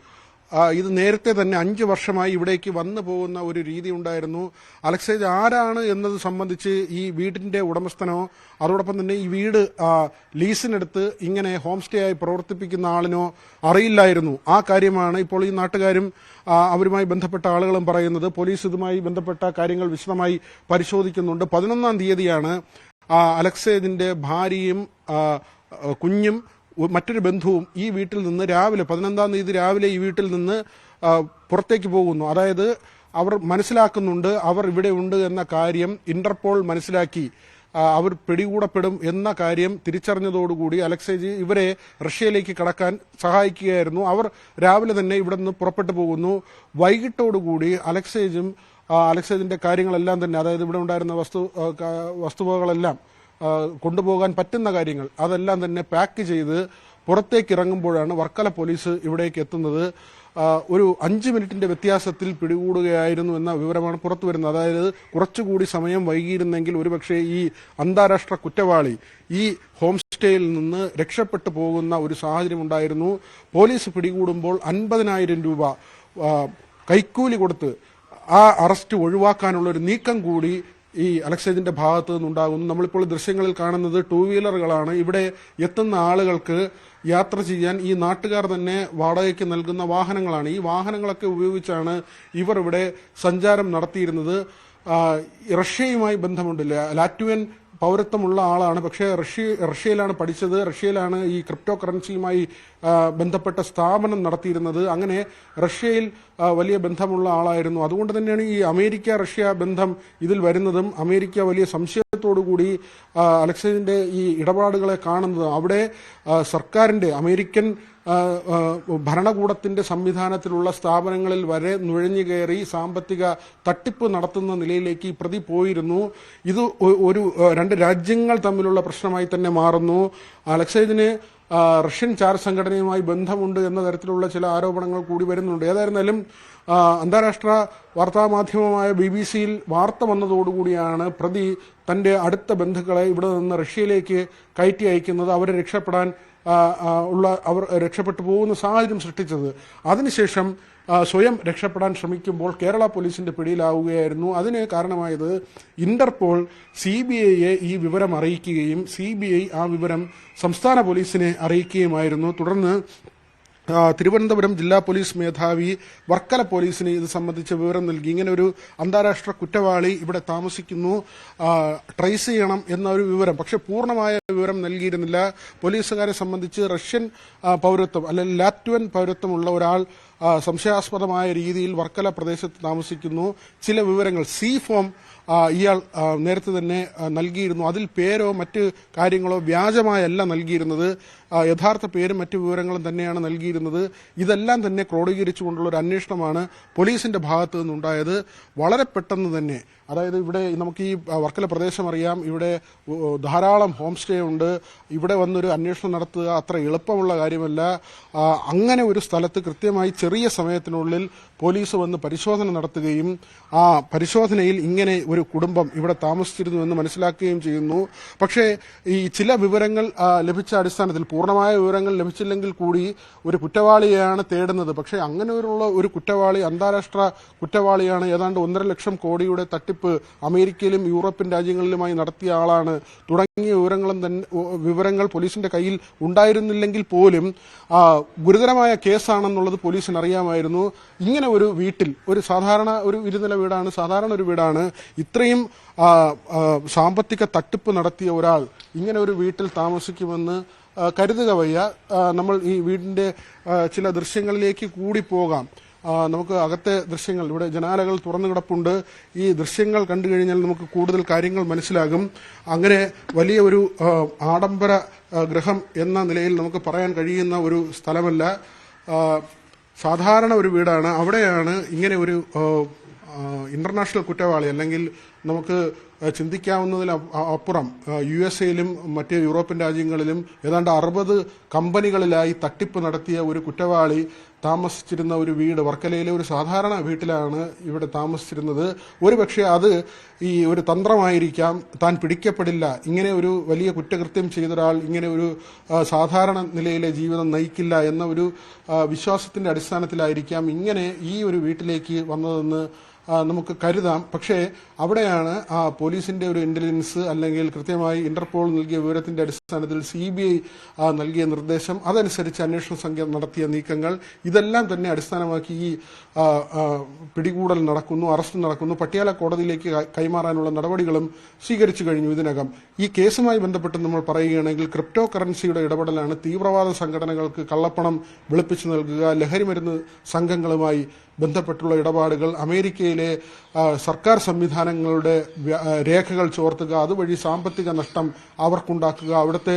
ഇത് നേരത്തെ തന്നെ 5 വർഷമായി ഇവിടേക്ക് വന്നു പോകുന്ന ഒരു രീതി ഉണ്ടായിരുന്നു. അലക്സേജ് ആരാണ് എന്നത് സംബന്ധിച്ച് ഈ വീടിന്റെ ഉടമസ്ഥനോ അതോടൊപ്പം തന്നെ ഈ വീട് ലീസിനെടുത്ത് ഇങ്ങനെ ഹോം സ്റ്റേ ആയി പ്രവർത്തിപ്പിക്കുന്ന ആളിനോ അറിയില്ലായിരുന്നു. ആ കാര്യമാണ് ഇപ്പോൾ ഈ നാട്ടുകാരും അവരുമായി ബന്ധപ്പെട്ട ആളുകളും പറയുന്നത്. പോലീസ് ഇതുമായി ബന്ധപ്പെട്ട കാര്യങ്ങൾ വിശദമായി പരിശോധിക്കുന്നുണ്ട്. 11-ാം തീയതിയാണ് അലക്സേജിന്റെ ഭാര്യയും കുഞ്ഞും മറ്റൊരു ബന്ധുവും ഈ വീട്ടിൽ നിന്ന് രാവിലെ 11-ാം തീയതി രാവിലെ ഈ വീട്ടിൽ നിന്ന് പുറത്തേക്ക് പോകുന്നു. അതായത് അവർ മനസ്സിലാക്കുന്നുണ്ട് അവർ ഇവിടെ ഉണ്ട് എന്ന കാര്യം. ഇന്റർപോൾ മനസ്സിലാക്കി അവർ പിടികൂടപ്പെടും എന്ന കാര്യം തിരിച്ചറിഞ്ഞതോടുകൂടി അലക്സേജ് ഇവരെ റഷ്യയിലേക്ക് കടക്കാൻ സഹായിക്കുകയായിരുന്നു. അവർ രാവിലെ തന്നെ ഇവിടെ നിന്ന് പുറപ്പെട്ടു പോകുന്നു. വൈകിട്ടോടുകൂടി അലക്സേജിന്റെ കാര്യങ്ങളെല്ലാം തന്നെ, അതായത് ഇവിടെ ഉണ്ടായിരുന്ന വസ്തുവകളെല്ലാം കൊണ്ടുപോകാൻ പറ്റുന്ന കാര്യങ്ങൾ അതെല്ലാം തന്നെ പാക്ക് ചെയ്ത് പുറത്തേക്ക് ഇറങ്ങുമ്പോഴാണ് വർക്കല പോലീസ് ഇവിടേക്ക് എത്തുന്നത്. ഒരു 5 മിനിറ്റിന്റെ വ്യത്യാസത്തിൽ പിടികൂടുകയായിരുന്നു എന്ന വിവരമാണ് പുറത്തു വരുന്നത്. അതായത് കുറച്ചുകൂടി സമയം വൈകിയിരുന്നെങ്കിൽ ഒരുപക്ഷെ ഈ അന്താരാഷ്ട്ര കുറ്റവാളി ഈ ഹോം സ്റ്റേയിൽ നിന്ന് രക്ഷപ്പെട്ടു പോകുന്ന ഒരു സാഹചര്യം ഉണ്ടായിരുന്നു. പോലീസ് പിടികൂടുമ്പോൾ 50,000 രൂപ കൈക്കൂലി കൊടുത്ത് ആ അറസ്റ്റ് ഒഴിവാക്കാനുള്ള ഒരു നീക്കം കൂടി ഈ അലക്സേജിന്റെ ഭാഗത്തു നിന്നുണ്ടാകുന്നു. നമ്മളിപ്പോൾ ദൃശ്യങ്ങളിൽ കാണുന്നത് 2 വീലറുകളാണ്. ഇവിടെ എത്തുന്ന ആളുകൾക്ക് യാത്ര ചെയ്യാൻ ഈ നാട്ടുകാർ തന്നെ വാടകയ്ക്ക് നൽകുന്ന വാഹനങ്ങളാണ്. ഈ വാഹനങ്ങളൊക്കെ ഉപയോഗിച്ചാണ് ഇവർ ഇവിടെ സഞ്ചാരം നടത്തിയിരുന്നത്. റഷ്യയുമായി ബന്ധമുണ്ട്. ലാറ്റ്വിയൻ പൗരത്വമുള്ള ആളാണ്. പക്ഷേ റഷ്യയിലാണ് പഠിച്ചത്. റഷ്യയിലാണ് ഈ ക്രിപ്റ്റോ കറൻസിയുമായി ബന്ധപ്പെട്ട സ്ഥാപനം നടത്തിയിരുന്നത്. അങ്ങനെ റഷ്യയിൽ വലിയ ബന്ധമുള്ള ആളായിരുന്നു. അതുകൊണ്ട് തന്നെയാണ് ഈ അമേരിക്ക റഷ്യ ബന്ധം ഇതിൽ വരുന്നതും അമേരിക്ക വലിയ സംശയത്തോടുകൂടി അലക്സേജിന്റെ ഈ ഇടപാടുകളെ കാണുന്നത്. അവിടെ സർക്കാരിന്റെ അമേരിക്കൻ ഭരണകൂടത്തിന്റെ സംവിധാനത്തിലുള്ള സ്ഥാപനങ്ങളിൽ വരെ നുഴഞ്ഞു കയറി സാമ്പത്തിക തട്ടിപ്പ് നടത്തുന്ന നിലയിലേക്ക് ഈ പ്രതി പോയിരുന്നു. ഇത് ഒരു 2 രാജ്യങ്ങൾ തമ്മിലുള്ള പ്രശ്നമായി തന്നെ മാറുന്നു. അലക്സേജിന് റഷ്യൻ ചാര സംഘടനയുമായി ബന്ധമുണ്ട് എന്ന തരത്തിലുള്ള ചില ആരോപണങ്ങൾ കൂടി വരുന്നുണ്ട്. ഏതായിരുന്നാലും അന്താരാഷ്ട്ര വാർത്താമാധ്യമമായ BBC-യിൽ വാർത്ത വന്നതോടുകൂടിയാണ് പ്രതി തന്റെ അടുത്ത ബന്ധുക്കളെ ഇവിടെ നിന്ന് റഷ്യയിലേക്ക് കയറ്റി അയക്കുന്നത്. അവരെ രക്ഷപ്പെടാൻ അവർ രക്ഷപ്പെട്ടു പോകുന്ന സാഹചര്യം സൃഷ്ടിച്ചത്. അതിനുശേഷം സ്വയം രക്ഷപ്പെടാൻ ശ്രമിക്കുമ്പോൾ കേരള പോലീസിന്റെ പിടിയിലാവുകയായിരുന്നു. അതിന് കാരണമായത് ഇന്റർപോൾ CBIയെ ഈ വിവരം അറിയിക്കുകയും CBI ആ വിവരം സംസ്ഥാന പോലീസിനെ അറിയിക്കുകയുമായിരുന്നു. തുടർന്ന് തിരുവനന്തപുരം ജില്ലാ പോലീസ് മേധാവി വർക്കല പോലീസിന് ഇത് സംബന്ധിച്ച വിവരം നൽകി. ഇങ്ങനെ ഒരു അന്താരാഷ്ട്ര കുറ്റവാളി ഇവിടെ താമസിക്കുന്നു, ട്രേസ് ചെയ്യണം എന്ന ഒരു വിവരം. പക്ഷെ പൂർണ്ണമായ വിവരം നൽകിയിരുന്നില്ല. പോലീസുകാരെ സംബന്ധിച്ച് റഷ്യൻ പൗരത്വം അല്ലെങ്കിൽ ലാറ്റ്വിയൻ പൗരത്വമുള്ള ഒരാൾ സംശയാസ്പദമായ രീതിയിൽ വർക്കല പ്രദേശത്ത് താമസിക്കുന്നു. ചില വിവരങ്ങൾ ഫോം ഇയാൾ നേരത്തെ തന്നെ നൽകിയിരുന്നു. അതിൽ പേരോ മറ്റ് കാര്യങ്ങളോ വ്യാജമായല്ല നൽകിയിരുന്നത്. യഥാർത്ഥ പേരും മറ്റു വിവരങ്ങളും തന്നെയാണ് നൽകിയിരുന്നത്. ഇതെല്ലാം തന്നെ ക്രോഡീകരിച്ചുകൊണ്ടുള്ള ഒരു അന്വേഷണമാണ് പോലീസിന്റെ ഭാഗത്തു നിന്നുണ്ടായത്. വളരെ പെട്ടെന്ന് തന്നെ, അതായത് ഇവിടെ നമുക്ക് ഈ വർക്കല പ്രദേശം അറിയാം, ഇവിടെ ധാരാളം ഹോം സ്റ്റേ ഉണ്ട്. ഇവിടെ വന്നൊരു അന്വേഷണം നടത്തുക അത്ര എളുപ്പമുള്ള കാര്യമല്ല. അങ്ങനെ ഒരു സ്ഥലത്ത് കൃത്യമായി ചെറിയ സമയത്തിനുള്ളിൽ പോലീസ് വന്ന് പരിശോധന നടത്തുകയും ആ പരിശോധനയിൽ ഇങ്ങനെ ഒരു കുടുംബം ഇവിടെ താമസിച്ചിരുന്നു എന്ന് മനസ്സിലാക്കുകയും ചെയ്യുന്നു. പക്ഷേ ഈ ചില വിവരങ്ങൾ ലഭിച്ച അടിസ്ഥാനത്തിൽ, പൂർണ്ണമായ വിവരങ്ങൾ ലഭിച്ചില്ലെങ്കിൽ കൂടി ഒരു കുറ്റവാളിയെയാണ് തേടുന്നത്. പക്ഷേ അങ്ങനെയുള്ള ഒരു കുറ്റവാളി അന്താരാഷ്ട്ര കുറ്റവാളിയാണ്. ഏതാണ്ട് 1.5 ലക്ഷം കോടിയുടെ തട്ടിപ്പ് അമേരിക്കയിലും യൂറോപ്യൻ രാജ്യങ്ങളിലുമായി നടത്തിയ ആളാണ്. തുടങ്ങിയ വിവരങ്ങൾ പോലീസിന്റെ കയ്യിൽ ഉണ്ടായിരുന്നില്ലെങ്കിൽ പോലും ഗുരുതരമായ കേസാണെന്നുള്ളത് പോലീസിന് അറിയാമായിരുന്നു. ഇങ്ങനെ ഒരു വീട്ടിൽ, ഒരു സാധാരണ ഒരു ഇരുനില വീടാണ്, സാധാരണ ഒരു വീടാണ്, ഇത്രയും സാമ്പത്തിക തട്ടിപ്പ് നടത്തിയ ഒരാൾ ഇങ്ങനെ ഒരു വീട്ടിൽ താമസിക്കുമെന്ന് കരുതുക വയ്യ. നമ്മൾ ഈ വീടിന്റെ ചില ദൃശ്യങ്ങളിലേക്ക് കൂടി പോകാം. നമുക്ക് അകത്തെ ദൃശ്യങ്ങൾ, ഇവിടെ ജനാലകൾ തുറന്നു കിടപ്പുണ്ട്. ഈ ദൃശ്യങ്ങൾ കണ്ടു കഴിഞ്ഞാൽ നമുക്ക് കൂടുതൽ കാര്യങ്ങൾ മനസ്സിലാകും. അങ്ങനെ വലിയ ഒരു ആഡംബര ഗൃഹം എന്ന നിലയിൽ നമുക്ക് പറയാൻ കഴിയുന്ന ഒരു സ്ഥലമല്ല, സാധാരണ ഒരു വീടാണ്. അവിടെയാണ് ഇങ്ങനെ ഒരു ഇന്റർനാഷണൽ കുറ്റവാളി, അല്ലെങ്കിൽ നമുക്ക് ചിന്തിക്കാവുന്നതിൽ അപ്പുറം USA-യിലും മറ്റ് യൂറോപ്യൻ രാജ്യങ്ങളിലും ഏതാണ്ട് 60 കമ്പനികളിലായി തട്ടിപ്പ് നടത്തിയ ഒരു കുറ്റവാളി താമസിച്ചിരുന്ന ഒരു വീട്, വർക്കലയിലെ ഒരു സാധാരണ വീട്ടിലാണ് ഇവിടെ താമസിച്ചിരുന്നത്. ഒരുപക്ഷെ അത് ഈ ഒരു തന്ത്രമായിരിക്കാം, താൻ പിടിക്കപ്പെടില്ല, ഇങ്ങനെ ഒരു വലിയ കുറ്റകൃത്യം ചെയ്ത ഒരാൾ ഇങ്ങനെ ഒരു സാധാരണ നിലയിലെ ജീവിതം നയിക്കില്ല എന്ന ഒരു വിശ്വാസത്തിന്റെ അടിസ്ഥാനത്തിലായിരിക്കാം ഇങ്ങനെ ഈ ഒരു വീട്ടിലേക്ക് വന്നതെന്ന് നമുക്ക് കരുതാം. പക്ഷേ അവിടെയാണ് പോലീസിന്റെ ഒരു ഇന്റലിജൻസ് അല്ലെങ്കിൽ കൃത്യമായി ഇന്റർപോൾ നൽകിയ വിവരത്തിന്റെ അടിസ്ഥാനത്തിൽ CBI നൽകിയ നിർദ്ദേശം, അതനുസരിച്ച് അന്വേഷണ സംഘം നടത്തിയ നീക്കങ്ങൾ, ഇതെല്ലാം തന്നെ അടിസ്ഥാനമാക്കി ഈ പിടികൂടൽ നടക്കുന്നു, അറസ്റ്റ് നടക്കുന്നു. പട്യാല കോടതിയിലേക്ക് കൈമാറാനുള്ള നടപടികളും സ്വീകരിച്ചു കഴിഞ്ഞു ഇതിനകം. ഈ കേസുമായി ബന്ധപ്പെട്ട് നമ്മൾ പറയുകയാണെങ്കിൽ ക്രിപ്റ്റോ കറൻസിയുടെ ഇടപെടലാണ്. തീവ്രവാദ സംഘടനകൾക്ക് കള്ളപ്പണം വെളുപ്പിച്ചു നൽകുക, ലഹരിമരുന്ന് സംഘങ്ങളുമായി ബന്ധപ്പെട്ടുള്ള ഇടപാടുകൾ, അമേരിക്കയിലെ സർക്കാർ സംവിധാനങ്ങളുടെ രേഖകൾ ചോർത്തുക, അതുവഴി സാമ്പത്തിക നഷ്ടം അവർക്കുണ്ടാക്കുക, അവിടുത്തെ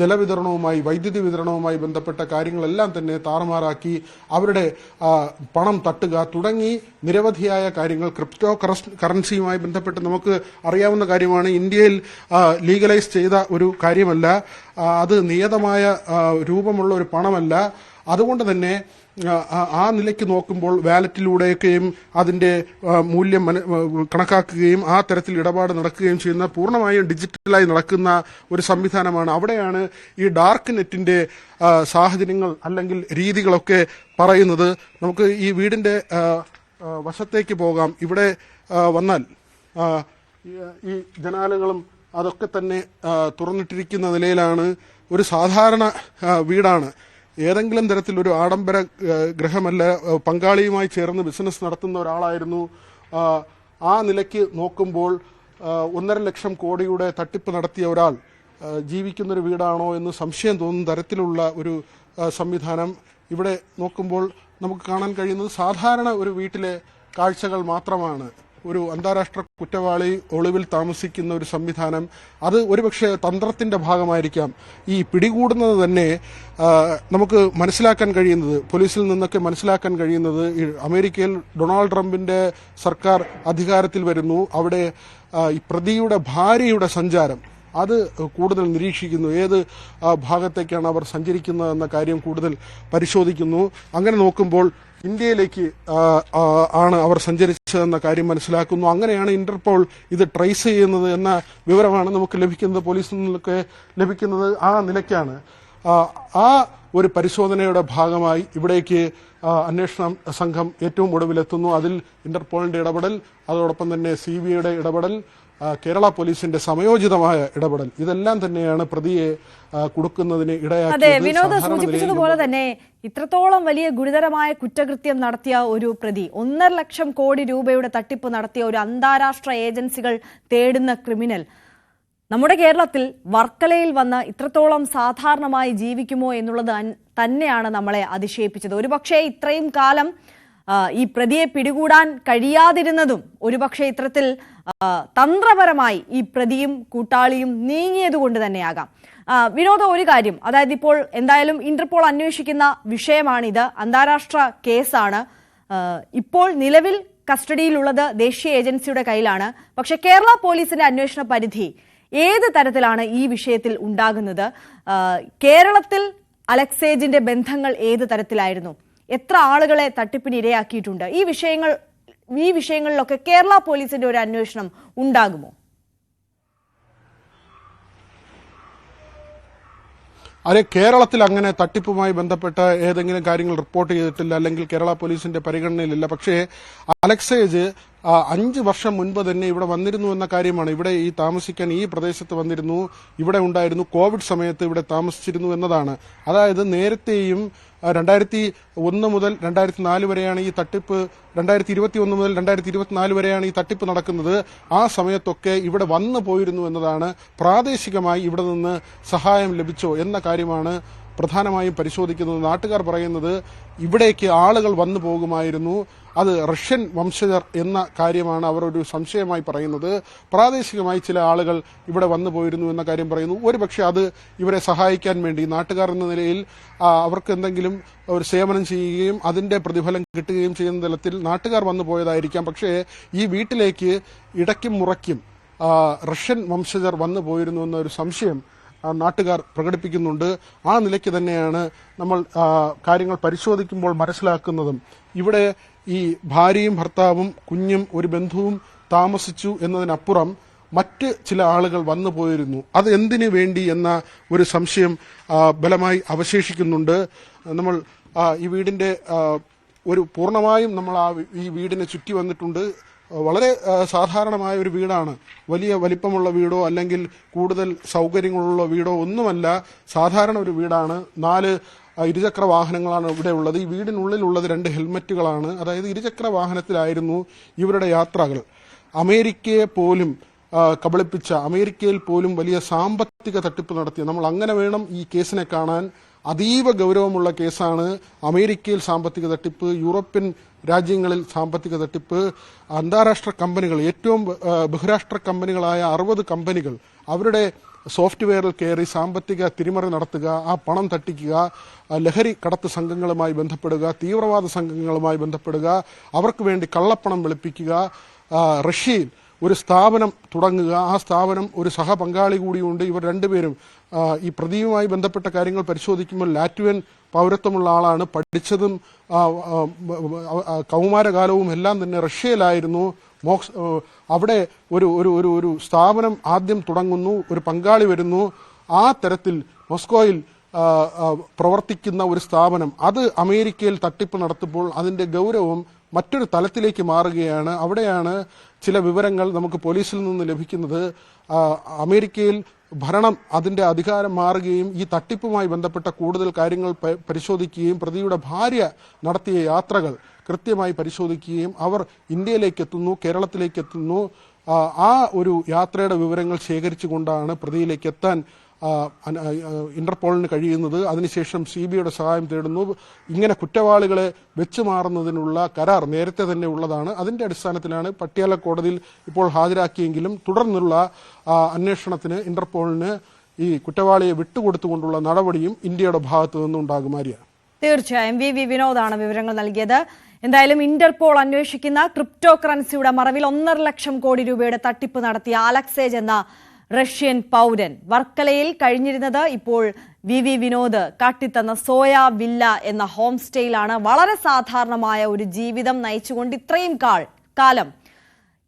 ജലവിതരണവുമായി വൈദ്യുതി വിതരണവുമായി ബന്ധപ്പെട്ട കാര്യങ്ങളെല്ലാം തന്നെ താറുമാറാക്കി അവരുടെ പണം തട്ടുക തുടങ്ങി നിരവധിയായ കാര്യങ്ങൾ. ക്രിപ്റ്റോ കറൻസിയുമായി ബന്ധപ്പെട്ട് നമുക്ക് അറിയാവുന്ന കാര്യമാണ്. ഇന്ത്യയിൽ ലീഗലൈസ് ചെയ്ത ഒരു കാര്യമല്ല, അത് നിയതമായ രൂപമുള്ള ഒരു പണമല്ല. അതുകൊണ്ട് തന്നെ ആ നിലയ്ക്ക് നോക്കുമ്പോൾ വാലറ്റിലൂടെയൊക്കെയും അതിന്റെ മൂല്യം കണക്കാക്കുകയും ആ തരത്തിൽ ഇടപാട് നടക്കുകയും ചെയ്യുന്ന പൂർണ്ണമായും ഡിജിറ്റലായി നടക്കുന്ന ഒരു സംവിധാനമാണ്. അവിടെയാണ് ഈ ഡാർക്ക് നെറ്റിന്റെ സാഹചര്യങ്ങൾ അല്ലെങ്കിൽ രീതികളൊക്കെ പറയുന്നത്. നമുക്ക് ഈ വീടിന്റെ വശത്തേക്ക് പോകാം. ഇവിടെ വന്നാൽ ഈ ജനാലകളും അതൊക്കെ തന്നെ തുറന്നിട്ടിരിക്കുന്ന നിലയിലാണ്. ഒരു സാധാരണ വീടാണ്. ഏതെങ്കിലും തരത്തിൽ ഒരു ആഡംബര ഗൃഹമല്ല. പങ്കാളിയുമായി ചേർന്ന് ബിസിനസ് നടത്തുന്ന ഒരാളായിരുന്നു. ആ നിലയ്ക്ക് നോക്കുമ്പോൾ 1.5 ലക്ഷം കോടിയുടെ തട്ടിപ്പ് നടത്തിയ ഒരാൾ ജീവിക്കുന്നൊരു വീടാണോ എന്ന് സംശയം തോന്നുന്ന തരത്തിലുള്ള ഒരു സംവിധാനം ഇവിടെ നോക്കുമ്പോൾ നമുക്ക് കാണാൻ കഴിയുന്നത് സാധാരണ ഒരു വീട്ടിലെ കാഴ്ചകൾ മാത്രമാണ്. ഒരു അന്താരാഷ്ട്ര കുറ്റവാളി ഒളിവിൽ താമസിക്കുന്ന ഒരു സംവിധാനം, അത് ഒരുപക്ഷെ തന്ത്രത്തിന്റെ ഭാഗമായിരിക്കാം. ഈ പിടികൂടുന്നത് തന്നെ നമുക്ക് മനസ്സിലാക്കാൻ കഴിയുന്നത്, പോലീസിൽ നിന്നൊക്കെ മനസ്സിലാക്കാൻ കഴിയുന്നത്, അമേരിക്കയിൽ ഡൊണാൾഡ് ട്രംപിന്റെ സർക്കാർ അധികാരത്തിൽ വരുന്നു. അവിടെ ഈ പ്രതിയുടെ ഭാര്യയുടെ സഞ്ചാരം അത് കൂടുതൽ നിരീക്ഷിക്കുന്നു. ഏത് ഭാഗത്തേക്കാണ് അവർ സഞ്ചരിക്കുന്നതെന്ന കാര്യം കൂടുതൽ പരിശോധിക്കുന്നു. അങ്ങനെ നോക്കുമ്പോൾ ഇന്ത്യയിലേക്ക് ആണ് അവർ സഞ്ചരിച്ചതെന്ന കാര്യം മനസ്സിലാക്കുന്നു. അങ്ങനെയാണ് ഇന്റർപോൾ ഇത് ട്രേസ് ചെയ്യുന്നത് എന്ന വിവരമാണ് നമുക്ക് ലഭിക്കുന്നത്, പോലീസിൽ നിന്നൊക്കെ ലഭിക്കുന്നത് ആ നിലയ്ക്കാണ്. ആ ഒരു പരിശോധനയുടെ ഭാഗമായി ഇവിടേക്ക് അന്വേഷണ സംഘം ഏറ്റവും ഒടുവിലെത്തുന്നു. അതിൽ ഇന്റർപോളിന്റെ ഇടപെടൽ, അതോടൊപ്പം തന്നെ CBIയുടെ ഇടപെടൽ, കേരള പോലീസിന്റെ സമയോചിതമായ ഇടപെടൽ, ഇതെല്ലാം തന്നെയാണ് പ്രതിയെ കൊടുക്കുന്നതിന് ഇടയാക്കിയത്. അതെ, വിനോദ് സൂചിപ്പിച്ചതുപോലെ തന്നെ ഇത്രത്തോളം വലിയ ഗുരുതരമായ കുറ്റകൃത്യം നടത്തിയ ഒരു പ്രതി, 1.5 ലക്ഷം കോടി രൂപയുടെ തട്ടിപ്പ് നടത്തിയ ഒരു അന്താരാഷ്ട്ര ഏജൻസികൾ തേടുന്ന ക്രിമിനൽ നമ്മുടെ കേരളത്തിൽ വർക്കലയിൽ വന്ന് ഇത്രത്തോളം സാധാരണമായി ജീവിക്കുമോ എന്നുള്ളത് തന്നെയാണ് നമ്മളെ അതിശയിപ്പിച്ചത്. ഒരുപക്ഷെ ഇത്രയും കാലം ഈ പ്രതിയെ പിടികൂടാൻ കഴിയാതിരുന്നതും ഒരുപക്ഷെ ഇത്തരത്തിൽ തന്ത്രപരമായി ഈ പ്രതിയും കൂട്ടാളിയും നീങ്ങിയതുകൊണ്ട് തന്നെയാകാം. വിനോദ, ഒരു കാര്യം, അതായത് ഇപ്പോൾ എന്തായാലും ഇന്റർപോൾ അന്വേഷിക്കുന്ന വിഷയമാണിത്, അന്താരാഷ്ട്ര കേസാണ്. ഇപ്പോൾ നിലവിൽ കസ്റ്റഡിയിലുള്ളത് ദേശീയ ഏജൻസിയുടെ കയ്യിലാണ്. പക്ഷെ കേരള പോലീസിന്റെ അന്വേഷണ പരിധി ഏത് തരത്തിലാണ് ഈ വിഷയത്തിൽ ഉണ്ടാകുന്നത്? കേരളത്തിൽ അലക്സേജിന്റെ ബന്ധങ്ങൾ ഏത് തരത്തിലായിരുന്നു? എത്ര ആളുകളെ തട്ടിപ്പിന് ഇരയാക്കിയിട്ടുണ്ട്? ഈ വിഷയങ്ങളിലൊക്കെ കേരള പോലീസിന്റെ ഒരു അന്വേഷണം ഉണ്ടാകുമോ? അതെ, കേരളത്തിൽ അങ്ങനെ തട്ടിപ്പുമായി ബന്ധപ്പെട്ട ഏതെങ്കിലും കാര്യങ്ങൾ റിപ്പോർട്ട് ചെയ്തിട്ടില്ല, അല്ലെങ്കിൽ കേരള പോലീസിന്റെ പരിഗണനയിലില്ല. പക്ഷേ അലക്സേജ് 5 വർഷം മുൻപ് തന്നെ ഇവിടെ വന്നിരുന്നു എന്ന കാര്യമാണ്. ഇവിടെ ഈ താമസിക്കാൻ ഈ പ്രദേശത്ത് വന്നിരുന്നു, ഇവിടെ ഉണ്ടായിരുന്നു, കോവിഡ് സമയത്ത് ഇവിടെ താമസിച്ചിരുന്നു എന്നതാണ്. അതായത് നേരത്തെയും 2001 മുതൽ 2004 വരെയാണ് ഈ തട്ടിപ്പ്, 2021 മുതൽ 2024 വരെയാണ് ഈ തട്ടിപ്പ് നടക്കുന്നത്. ആ സമയത്തൊക്കെ ഇവിടെ വന്നു പോയിരുന്നു എന്നതാണ്. പ്രാദേശികമായി ഇവിടെ നിന്ന് സഹായം ലഭിച്ചോ എന്ന കാര്യമാണ് പ്രധാനമായും പരിശോധിക്കുന്നത്. നാട്ടുകാർ പറയുന്നത് ഇവിടേക്ക് ആളുകൾ വന്നു പോകുമായിരുന്നു, അത് റഷ്യൻ വംശജർ എന്ന കാര്യമാണ് അവർ ഒരു സംശയമായി പറയുന്നത്. പ്രാദേശികമായി ചില ആളുകൾ ഇവിടെ വന്നു പോയിരുന്നു എന്ന കാര്യം പറയുന്നു. ഒരുപക്ഷെ അത് ഇവരെ സഹായിക്കാൻ വേണ്ടി നാട്ടുകാർ എന്ന നിലയിൽ അവർക്ക് എന്തെങ്കിലും ഒരു സേവനം ചെയ്യുകയും അതിന്റെ പ്രതിഫലം കിട്ടുകയും ചെയ്യുന്ന തലത്തിൽ നാട്ടുകാർ വന്നു പോയതായിരിക്കാം. പക്ഷേ ഈ വീട്ടിലേക്ക് ഇടയ്ക്കും മുറയ്ക്കും റഷ്യൻ വംശജർ വന്നു പോയിരുന്നു എന്നൊരു സംശയം നാട്ടുകാർ പ്രകടിപ്പിക്കുന്നുണ്ട്. ആ നിലയ്ക്ക് തന്നെയാണ് നമ്മൾ കാര്യങ്ങൾ പരിശോധിക്കുമ്പോൾ മനസ്സിലാക്കുന്നതും. ഇവിടെ ഈ ഭാര്യയും ഭർത്താവും കുഞ്ഞും ഒരു ബന്ധുവും താമസിച്ചു എന്നതിനപ്പുറം മറ്റ് ചില ആളുകൾ വന്നു പോയിരുന്നു. അത് എന്തിനു വേണ്ടി എന്ന ഒരു സംശയം ബലമായി അവശേഷിക്കുന്നുണ്ട്. നമ്മൾ ഈ വീടിന്റെ ഒരു പൂർണ്ണമായും നമ്മൾ ഈ വീടിനെ ചുറ്റി വന്നിട്ടുണ്ട്. വളരെ സാധാരണമായ ഒരു വീടാണ്. വലിയ വലിപ്പമുള്ള വീടോ അല്ലെങ്കിൽ കൂടുതൽ സൗകര്യങ്ങളുള്ള വീടോ ഒന്നുമല്ല. സാധാരണ ഒരു വീടാണ്. 4 ഇരുചക്ര വാഹനങ്ങളാണ് ഇവിടെ ഉള്ളത്. ഈ വീടിനുള്ളിലുള്ളത് 2 ഹെൽമറ്റുകളാണ്. അതായത് ഇരുചക്ര വാഹനത്തിലായിരുന്നു ഇവരുടെ യാത്രകൾ. അമേരിക്കയെ പോലും കബളിപ്പിച്ച, അമേരിക്കയിൽ പോലും വലിയ സാമ്പത്തിക തട്ടിപ്പ് നടത്തിയ, നമ്മൾ അങ്ങനെ വേണം ഈ കേസിനെ കാണാൻ. അതീവ ഗൗരവമുള്ള കേസാണ്. അമേരിക്കയിൽ സാമ്പത്തിക തട്ടിപ്പ്, യൂറോപ്യൻ രാജ്യങ്ങളിൽ സാമ്പത്തിക തട്ടിപ്പ്, അന്താരാഷ്ട്ര കമ്പനികൾ, ഏറ്റവും ബഹുരാഷ്ട്ര കമ്പനികളായ 60 കമ്പനികൾ അവരുടെ സോഫ്റ്റ്വെയറിൽ കയറി സാമ്പത്തിക തിരിമറി നടത്തുക, ആ പണം തട്ടിക്കുക, ലഹരി കടത്ത് സംഘങ്ങളുമായി ബന്ധപ്പെടുക, തീവ്രവാദ സംഘങ്ങളുമായി ബന്ധപ്പെടുക, അവർക്ക് വേണ്ടി കള്ളപ്പണം വെളുപ്പിക്കുക, റഷ്യയിൽ ഒരു സ്ഥാപനം തുടങ്ങുക, ആ സ്ഥാപനം ഒരു സഹപങ്കാളി കൂടിയുണ്ട്. ഇവർ രണ്ടുപേരും ഈ പ്രതിയുമായി ബന്ധപ്പെട്ട കാര്യങ്ങൾ പരിശോധിക്കുമ്പോൾ ലാറ്റ്വിയൻ പൗരത്വമുള്ള ആളാണ്. പഠിച്ചതും കൗമാരകാലവും എല്ലാം തന്നെ റഷ്യയിലായിരുന്നു. അവിടെ ഒരു ഒരു ഒരു ഒരു സ്ഥാപനം ആദ്യം തുടങ്ങുന്നു, ഒരു പങ്കാളി വരുന്നു. ആ തരത്തിൽ മോസ്കോയിൽ പ്രവർത്തിക്കുന്ന ഒരു സ്ഥാപനം അത് അമേരിക്കയിൽ തട്ടിപ്പ് നടത്തുമ്പോൾ അതിന്റെ ഗൗരവം മറ്റൊരു തലത്തിലേക്ക് മാറുകയാണ്. അവിടെയാണ് ചില വിവരങ്ങൾ നമുക്ക് പോലീസിൽ നിന്ന് ലഭിക്കുന്നത്. അമേരിക്കയിൽ ഭരണം, അതിന്റെ അധികാരം മാറുകയും ഈ തട്ടിപ്പുമായി ബന്ധപ്പെട്ട കൂടുതൽ കാര്യങ്ങൾ പരിശോധിക്കുകയും പ്രതിയുടെ ഭാര്യ നടത്തിയ യാത്രകൾ കൃത്യമായി പരിശോധിക്കുകയും അവർ ഇന്ത്യയിലേക്ക് എത്തുന്നു, കേരളത്തിലേക്ക് എത്തുന്നു. ആ ഒരു യാത്രയുടെ വിവരങ്ങൾ ശേഖരിച്ചുകൊണ്ടാണ് പ്രതിയിലേക്ക് എത്താൻ ഇന്റർപോളിന് കഴിയുന്നത്. അതിനുശേഷം CBIയുടെ സഹായം തേടുന്നു. ഇങ്ങനെ കുറ്റവാളികളെ വെച്ചു മാറുന്നതിനുള്ള കരാർ നേരത്തെ തന്നെ ഉള്ളതാണ്. അതിന്റെ അടിസ്ഥാനത്തിലാണ് പട്യാല കോടതിയിൽ ഇപ്പോൾ ഹാജരാക്കിയെങ്കിലും തുടർന്നുള്ള അന്വേഷണത്തിന് ഇന്റർപോളിന് ഈ കുറ്റവാളിയെ വിട്ടുകൊടുത്തുകൊണ്ടുള്ള നടപടിയും ഇന്ത്യയുടെ ഭാഗത്തു നിന്നുണ്ടാകും. ആര്യ, തീർച്ചയായും VV വിനോദാണ് വിവരങ്ങൾ നൽകിയത്. എന്തായാലും ഇന്റർപോൾ അന്വേഷിക്കുന്ന ക്രിപ്റ്റോ കറൻസിയുടെ മറവിൽ 1.5 ലക്ഷം കോടി രൂപയുടെ തട്ടിപ്പ് നടത്തിയ അലക്സേജ് എന്ന റഷ്യൻ പൗരൻ വർക്കലയിൽ കഴിഞ്ഞിരുന്നത് ഇപ്പോൾ VV വിനോദ് കാട്ടിത്തന്ന സോയ വില്ല എന്ന ഹോം സ്റ്റേയിലാണ്. വളരെ സാധാരണമായ ഒരു ജീവിതം നയിച്ചുകൊണ്ട് ഇത്രയും കാലം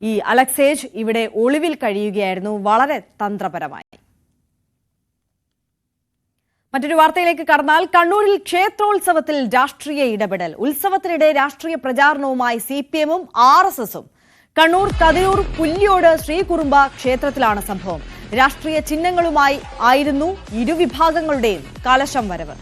ഈ അലക്സേജ് ഇവിടെ ഒളിവിൽ കഴിയുകയായിരുന്നു, വളരെ തന്ത്രപരമായി. മറ്റൊരു വാർത്തയിലേക്ക് കടന്നാൽ കണ്ണൂരിൽ ക്ഷേത്രോത്സവത്തിൽ രാഷ്ട്രീയ ഇടപെടൽ. ഉത്സവത്തിനിടെ രാഷ്ട്രീയ പ്രചാരണവുമായി CPM-ഉം RSS-ഉം. കണ്ണൂർ കതിരൂർ പുല്ലിയോട് ശ്രീകുറുമ്പ ക്ഷേത്രത്തിലാണ് സംഭവം. രാഷ്ട്രീയ ചിഹ്നങ്ങളുമായി ആയിരുന്നു ഇരുവിഭാഗങ്ങളുടെയും കലശം വരവ്.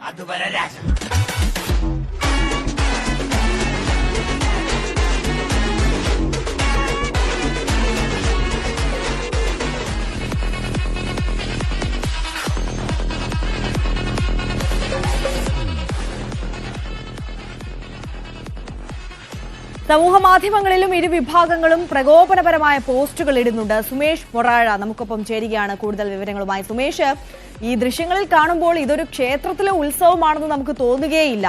അതുവരെ രാജ സമൂഹ മാധ്യമങ്ങളിലും ഇരുവിഭാഗങ്ങളും പ്രകോപനപരമായ പോസ്റ്റുകൾ ഇടുന്നുണ്ട്. സുമേഷ് പൊറാഴ നമുക്കൊപ്പം ചേരുകയാണ് കൂടുതൽ വിവരങ്ങളുമായി. സുമേഷ്, ഈ ദൃശ്യങ്ങളിൽ കാണുമ്പോൾ ഇതൊരു ക്ഷേത്രത്തിലെ ഉത്സവമാണെന്ന് നമുക്ക് തോന്നുകയില്ല.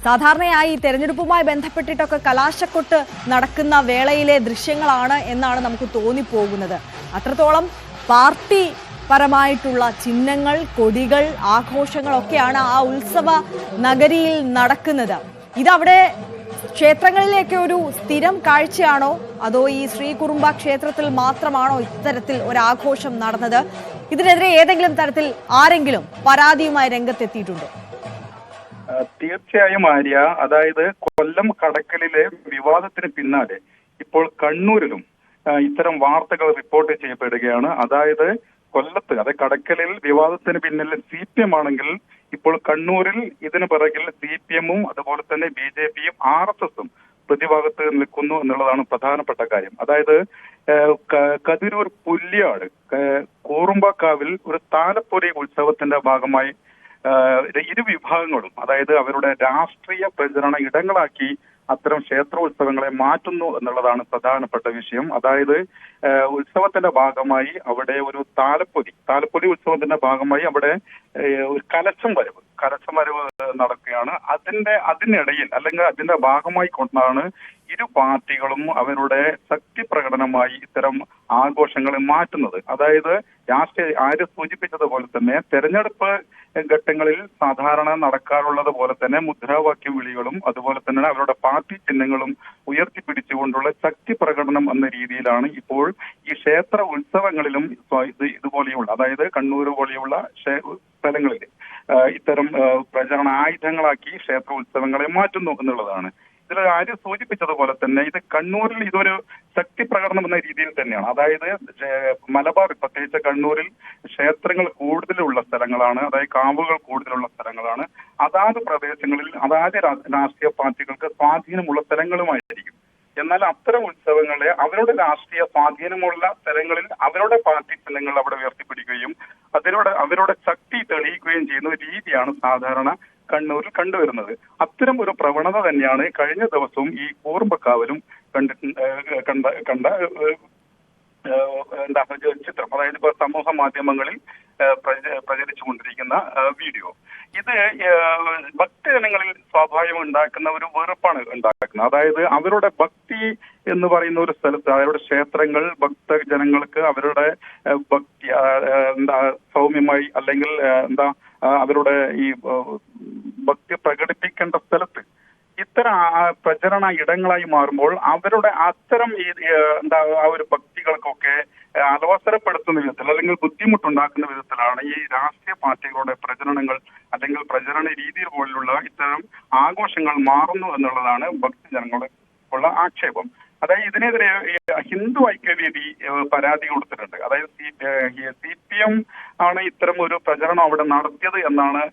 സാധാരണയായി തെരഞ്ഞെടുപ്പുമായി ബന്ധപ്പെട്ടിട്ടൊക്കെ കലാശക്കൊട്ട് നടക്കുന്ന വേളയിലെ ദൃശ്യങ്ങളാണ് എന്നാണ് നമുക്ക് തോന്നിപ്പോകുന്നത്. അത്രത്തോളം പാർട്ടി പരമായിട്ടുള്ള ചിഹ്നങ്ങൾ, കൊടികൾ, ആഘോഷങ്ങളൊക്കെയാണ് ആ ഉത്സവ നഗരിയിൽ നടക്കുന്നത്. ഇതവിടെ ക്ഷേത്രങ്ങളിലേക്ക് ഒരു സ്ഥിരം കാഴ്ചയാണോ, അതോ ഈ ശ്രീകുറുമ്പ ക്ഷേത്രത്തിൽ മാത്രമാണോ ഇത്തരത്തിൽ ഒരു ആഘോഷം നടന്നത്? ഇതിനെതിരെ ഏതെങ്കിലും തരത്തിൽ ആരെങ്കിലും പരാതിയുമായി രംഗത്തെത്തിയിട്ടുണ്ടോ? തീർച്ചയായും ആര്യ, അതായത് കൊല്ലം കടക്കലിലെ വിവാദത്തിന് പിന്നാലെ ഇപ്പോൾ കണ്ണൂരിലും ഇത്തരം വാർത്തകൾ റിപ്പോർട്ട് ചെയ്യപ്പെടുകയാണ്. അതായത് കൊല്ലത്ത്, അതായത് കടക്കലിൽ വിവാദത്തിന് പിന്നിൽ CPM ആണെങ്കിൽ ഇപ്പോൾ കണ്ണൂരിൽ ഇതിന് പിറകിൽ CPM-ഉം അതുപോലെ തന്നെ BJP-യും RSS-ഉം പ്രതിഭാഗത്ത് നിൽക്കുന്നു എന്നുള്ളതാണ് പ്രധാനപ്പെട്ട കാര്യം. അതായത് കതിരൂർ പുല്യാട് കൂറുമ്പക്കാവിൽ ഒരു താലപ്പൊലി ഉത്സവത്തിന്റെ ഭാഗമായി ഇരു വിഭാഗങ്ങളും, അതായത് അവരുടെ രാഷ്ട്രീയ പ്രചരണ ഇടങ്ങളാക്കി അത്തരം ക്ഷേത്രോത്സവങ്ങളെ മാറ്റുന്നു എന്നുള്ളതാണ് പ്രധാനപ്പെട്ട വിഷയം. അതായത് ഉത്സവത്തിന്റെ ഭാഗമായി അവിടെ ഒരു താലപ്പൊലി ഉത്സവത്തിന്റെ ഭാഗമായി അവിടെ ഒരു കലശം വരവ് നടക്കുകയാണ്. അതിനിടയിൽ അല്ലെങ്കിൽ അതിന്റെ ഭാഗമായി കൊണ്ടാണ് ഇരു പാർട്ടികളും അവരുടെ ശക്തി പ്രകടനമായി ഇത്തരം ആഘോഷങ്ങളെ മാറ്റുന്നത്. അതായത് ആര് സൂചിപ്പിച്ചതുപോലെ തന്നെ തെരഞ്ഞെടുപ്പ് ഘട്ടങ്ങളിൽ സാധാരണ നടക്കാറുള്ളത് പോലെ തന്നെ മുദ്രാവാക്യ വിളികളും അതുപോലെ തന്നെ അവരുടെ പാർട്ടി ചിഹ്നങ്ങളും ഉയർത്തിപ്പിടിച്ചുകൊണ്ടുള്ള ശക്തി പ്രകടനം എന്ന രീതിയിലാണ് ഇപ്പോൾ ഈ ക്ഷേത്ര ഉത്സവങ്ങളിലും ഇതുപോലെയുള്ള, അതായത് കണ്ണൂർ പോലെയുള്ള സ്ഥലങ്ങളിൽ ഇത്തരം പ്രചരണ ആയുധങ്ങളാക്കി ക്ഷേത്ര ഉത്സവങ്ങളെ മാറ്റുന്നു എന്നുള്ളതാണ്. ഇതിൽ ആര് സൂചിപ്പിച്ചതുപോലെ തന്നെ ഇത് കണ്ണൂരിൽ ഇതൊരു ശക്തി പ്രകടനം എന്ന രീതിയിൽ തന്നെയാണ്. അതായത് മലബാർ, പ്രത്യേകിച്ച് കണ്ണൂരിൽ ക്ഷേത്രങ്ങൾ കൂടുതലുള്ള സ്ഥലങ്ങളാണ്, അതായത് കാവുകൾ കൂടുതലുള്ള സ്ഥലങ്ങളാണ്. അതാത് പ്രദേശങ്ങളിൽ അതാത് രാഷ്ട്രീയ പാർട്ടികൾക്ക് സ്വാധീനമുള്ള സ്ഥലങ്ങളുമായിരിക്കും. എന്നാൽ അത്തരം ഉത്സവങ്ങളെ അവരുടെ രാഷ്ട്രീയ സ്വാധീനമുള്ള സ്ഥലങ്ങളിൽ അവരുടെ പാർട്ടി ചിഹ്നങ്ങൾ അവിടെ ഉയർത്തിപ്പിടിക്കുകയും അവരുടെ ശക്തി തെളിയിക്കുകയും ചെയ്യുന്ന രീതിയാണ് സാധാരണ കണ്ണൂരിൽ കണ്ടുവരുന്നത്. അത്തരം ഒരു പ്രവണത തന്നെയാണ് കഴിഞ്ഞ ദിവസവും ഈ കൂറുമ്പക്കാവിലും കണ്ട ചിത്രം, അതായത് ഇപ്പൊ സമൂഹ മാധ്യമങ്ങളിൽ പ്രചരിച്ചുകൊണ്ടിരിക്കുന്ന വീഡിയോ. ഇത് ഭക്തജനങ്ങളിൽ സ്വാഭാവികം ഉണ്ടാക്കുന്ന ഒരു വെറുപ്പാണ് ഉണ്ടാക്കുന്നത്. അതായത് അവരുടെ ഭക്തി എന്ന് പറയുന്ന ഒരു സ്ഥലത്ത്, അവരുടെ ക്ഷേത്രങ്ങൾ ഭക്തജനങ്ങൾക്ക് അവരുടെ ഭക്തി സൗമ്യമായി അല്ലെങ്കിൽ അവരുടെ ഈ ഭക്തി പ്രകടിപ്പിക്കേണ്ട സ്ഥലത്ത് ഇത്തരം പ്രചരണ ഇടങ്ങളായി മാറുമ്പോൾ അവരുടെ അത്തരം ആ ഒരു ഭക്തികൾക്കൊക്കെ അലവസരപ്പെടുത്തുന്ന വിധത്തിൽ അല്ലെങ്കിൽ ബുദ്ധിമുട്ടുണ്ടാക്കുന്ന വിധത്തിലാണ് ഈ രാഷ്ട്രീയ പാർട്ടികളുടെ പ്രചരണങ്ങൾ അല്ലെങ്കിൽ പ്രചരണ രീതിയിൽ പോലുള്ള ഇത്തരം ആഘോഷങ്ങൾ മാറുന്നു എന്നുള്ളതാണ് ഭക്തജനങ്ങളുടെ ഉള്ള ആക്ഷേപം. അതായത് ഇതിനെതിരെ ഹിന്ദു ഐക്യവേദി പരാതി കൊടുത്തിട്ടുണ്ട്. അതായത് CPM ആണ് ഇത്തരം ഒരു പ്രചരണം അവിടെ നടത്തിയത് എന്നാണ്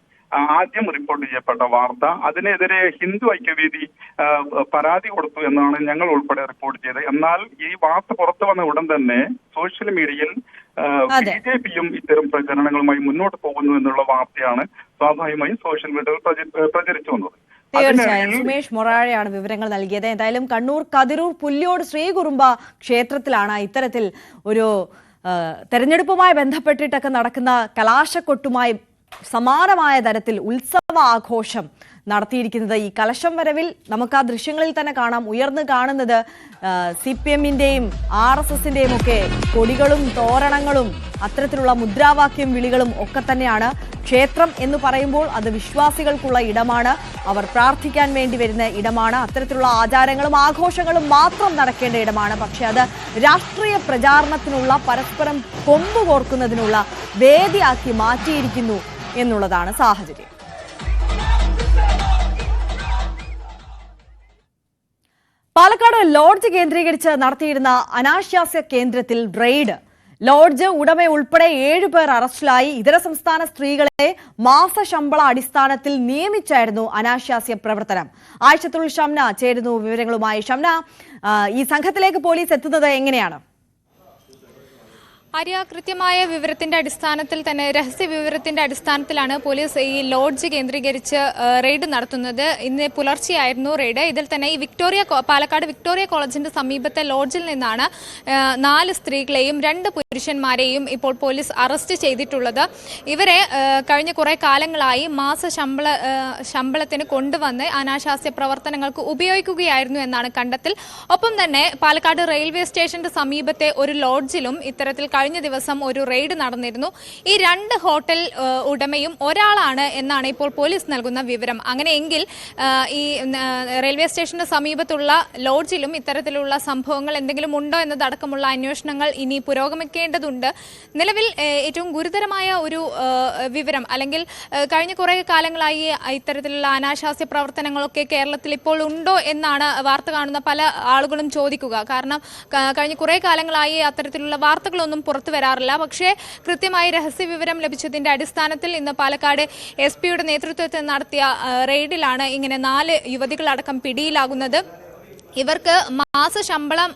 ആദ്യം റിപ്പോർട്ട് ചെയ്യപ്പെട്ട വാർത്ത. അതിനെതിരെ ഹിന്ദു ഐക്യവേദി പരാതി കൊടുത്തു എന്നാണ് ഞങ്ങൾ ഉൾപ്പെടെ റിപ്പോർട്ട് ചെയ്തത്. എന്നാൽ ഈ വാർത്ത പുറത്തു വന്ന ഉടൻ തന്നെ സോഷ്യൽ മീഡിയയിൽ BJPയും ഇത്തരം പ്രചരണങ്ങളുമായി മുന്നോട്ട് പോകുന്നു എന്നുള്ള വാർത്തയാണ് സ്വാഭാവികമായും സോഷ്യൽ മീഡിയയിൽ പ്രചരിച്ചു വന്നത്. തീർച്ചയായും സുമേഷ് മൊറാഴയാണ് വിവരങ്ങൾ നൽകിയത്. എന്തായാലും കണ്ണൂർ കതിരൂർ പുല്യോട് ശ്രീകുറുമ്പ ക്ഷേത്രത്തിലാണ് ഇത്തരത്തിൽ ഒരു തെരഞ്ഞെടുപ്പുമായി ബന്ധപ്പെട്ടിട്ടൊക്കെ നടക്കുന്ന കലാശക്കൊട്ടുമായി സമാനമായ തരത്തിൽ ഉത്സവ ആഘോഷം നടത്തിയിരിക്കുന്നത്. ഈ കലശം വരവിൽ നമുക്ക് ആ ദൃശ്യങ്ങളിൽ തന്നെ കാണാം, ഉയർന്നു കാണുന്നത് CPMന്റെയും RSSന്റെയും ഒക്കെ കൊടികളും തോരണങ്ങളും അത്തരത്തിലുള്ള മുദ്രാവാക്യം വിളികളും ഒക്കെ തന്നെയാണ്. ക്ഷേത്രം എന്ന് പറയുമ്പോൾ അത് വിശ്വാസികൾക്കുള്ള ഇടമാണ്, അവർ പ്രാർത്ഥിക്കാൻ വേണ്ടി വരുന്ന ഇടമാണ്, അത്തരത്തിലുള്ള ആചാരങ്ങളും ആഘോഷങ്ങളും മാത്രം നടക്കേണ്ട ഇടമാണ്. പക്ഷെ അത് രാഷ്ട്രീയ പ്രചാരണത്തിനുള്ള, പരസ്പരം കൊമ്പ് കോർക്കുന്നതിനുള്ള വേദിയാക്കി മാറ്റിയിരിക്കുന്നു എന്നുള്ളതാണ് സാഹചര്യം. പാലക്കാട് ലോഡ്ജ് കേന്ദ്രീകരിച്ച് നടത്തിയിരുന്ന അനാശാസ്യ കേന്ദ്രത്തിൽ റെയ്ഡ്. ലോഡ്ജ് ഉടമ ഉൾപ്പെടെ 7 പേർ അറസ്റ്റിലായി. ഇതര സംസ്ഥാന സ്ത്രീകളെ മാസശമ്പള അടിസ്ഥാനത്തിൽ നിയമിച്ചായിരുന്നു അനാശാസ്യ പ്രവർത്തനം. ആയിഷത്തുൽ ഷംന ചേരുന്നു വിവരങ്ങളുമായി. ഷംന, ഈ സംഘത്തിലേക്ക് പോലീസ് എത്തുന്നത് എങ്ങനെയാണ്? ആര്യ, കൃത്യമായ വിവരത്തിന്റെ അടിസ്ഥാനത്തിൽ തന്നെ, രഹസ്യ വിവരത്തിന്റെ അടിസ്ഥാനത്തിലാണ് പോലീസ് ഈ ലോഡ്ജ് കേന്ദ്രീകരിച്ച് റെയ്ഡ് നടത്തുന്നത്. ഇന്ന് പുലർച്ചെയായിരുന്നു റെയ്ഡ്. ഇതിൽ തന്നെ ഈ പാലക്കാട് വിക്ടോറിയ കോളേജിന്റെ സമീപത്തെ ലോഡ്ജിൽ നിന്നാണ് 4 സ്ത്രീകളെയും 2 പുരുഷന്മാരെയും ഇപ്പോൾ പോലീസ് അറസ്റ്റ് ചെയ്തിട്ടുള്ളത്. ഇവരെ കഴിഞ്ഞ കുറെ കാലങ്ങളായി ശമ്പളത്തിന് കൊണ്ടുവന്ന് അനാശാസ്യ പ്രവർത്തനങ്ങൾക്ക് ഉപയോഗിക്കുകയായിരുന്നു എന്നാണ് കണ്ടെത്തൽ. ഒപ്പം തന്നെ പാലക്കാട് റെയിൽവേ സ്റ്റേഷന്റെ സമീപത്തെ ഒരു ലോഡ്ജിലും ഇത്തരത്തിൽ കഴിഞ്ഞ ദിവസം ഒരു റെയ്ഡ് നടന്നിരുന്നു. ഈ 2 ഹോട്ടൽ ഉടമയും ഒരാളാണ് എന്നാണ് ഇപ്പോൾ പോലീസ് നൽകുന്ന വിവരം. അങ്ങനെയെങ്കിൽ ഈ റെയിൽവേ സ്റ്റേഷന് സമീപത്തുള്ള ലോഡ്ജിലും ഇത്തരത്തിലുള്ള സംഭവങ്ങൾ എന്തെങ്കിലും ഉണ്ടോ എന്നതടക്കമുള്ള അന്വേഷണങ്ങൾ ഇനി പുരോഗമിക്കേണ്ടതുണ്ട്. നിലവിൽ ഏറ്റവും ഗുരുതരമായ ഒരു വിവരം, അല്ലെങ്കിൽ കഴിഞ്ഞ കുറേ കാലങ്ങളായി ഇത്തരത്തിലുള്ള അനാശാസ്യ പ്രവർത്തനങ്ങളൊക്കെ കേരളത്തിൽ ഇപ്പോൾ ഉണ്ടോ എന്നാണ് വാർത്ത കാണുന്ന പല ആളുകളും ചോദിക്കുക. കാരണം കഴിഞ്ഞ കുറേ കാലങ്ങളായി അത്തരത്തിലുള്ള വാർത്തകളൊന്നും പുറത്തു വരാറില്ല. പക്ഷേ കൃത്യമായി രഹസ്യ വിവരം ലഭിച്ചതിന്റെ അടിസ്ഥാനത്തിൽ ഇന്ന് പാലക്കാട് SP യുടെ നേതൃത്വത്തിൽ നടത്തിയ റെയ്ഡിലാണ് ഇങ്ങനെ 4 യുവതികളടക്കം പിടിയിലാകുന്നത്. ഇവർക്ക് മാസ ശമ്പളം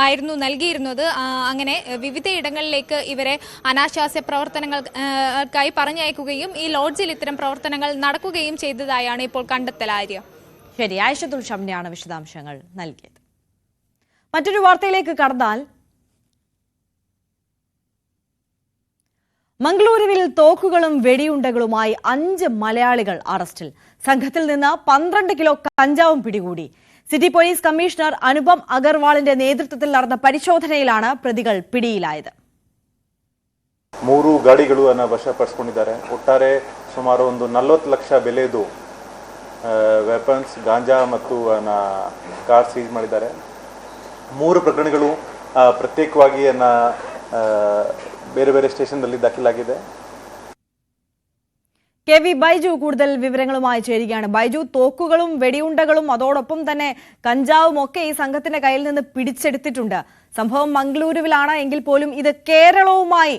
ആയിരുന്നു നൽകിയിരുന്നത്. അങ്ങനെ വിവിധ ഇടങ്ങളിലേക്ക് ഇവരെ അനാശാസ്യ പ്രവർത്തനങ്ങൾക്കായി പറഞ്ഞയക്കുകയും ഈ ലോഡ്ജിൽ ഇത്തരം പ്രവർത്തനങ്ങൾ നടക്കുകയും ചെയ്തതായാണ് ഇപ്പോൾ കണ്ടെത്തലാര്യം. ശരി, ആയിഷത്തുൽ ഷംനയാണ് വിശദാംശങ്ങൾ നൽകിയത്. മറ്റൊരു വാർത്തയിലേക്ക് കടന്നാൽ, മംഗളൂരുവിൽ തോക്കുകളും വെടിയുണ്ടകളുമായി 5 മലയാളികൾ അറസ്റ്റിൽ. സംഘത്തിൽ നിന്ന് 12 കിലോ കഞ്ചാവും പിടികൂടി. സിറ്റി പോലീസ് കമ്മീഷണർ അനുപം അഗർവാളിന്റെ നേതൃത്വത്തിൽ നടന്ന ಪರಿಶೋಧನೆയിലാണ് പ്രതികൾ പിടിയിലായത്. 3 ಗಾಡಿಗಳನ್ನು ವಶಪಡಿಸಿಕೊಂಡಿದ್ದಾರೆ. ಒಟ್ಟಾರೆ ಸುಮಾರು 40 ಲಕ್ಷ ಬೆಲೆದು ವೆಪನ್ಸ್, ಗಾಂಜಾ ಮತ್ತು ಕಾರ್ ಸೀಜ್ ಮಾಡಿದ್ದಾರೆ. 3 ಪ್ರಕರಣಗಳು ಪ್ರತ್ಯೇಕವಾಗಿ ಬೇರೆ ಬೇರೆ ಸ್ಟೇಷನ್ನಲ್ಲಿ ದಾಖಲಾಗಿದೆ. കെ വി ബൈജു കൂടുതൽ വിവരങ്ങളുമായി ചേരുകയാണ്. ബൈജു, തോക്കുകളും വെടിയുണ്ടകളും അതോടൊപ്പം തന്നെ കഞ്ചാവും ഒക്കെ ഈ സംഘത്തിന്റെ കയ്യിൽ നിന്ന് പിടിച്ചെടുത്തിട്ടുണ്ട്. സംഭവം മംഗളൂരുവിലാണ് എങ്കിൽ പോലും ഇത് കേരളവുമായി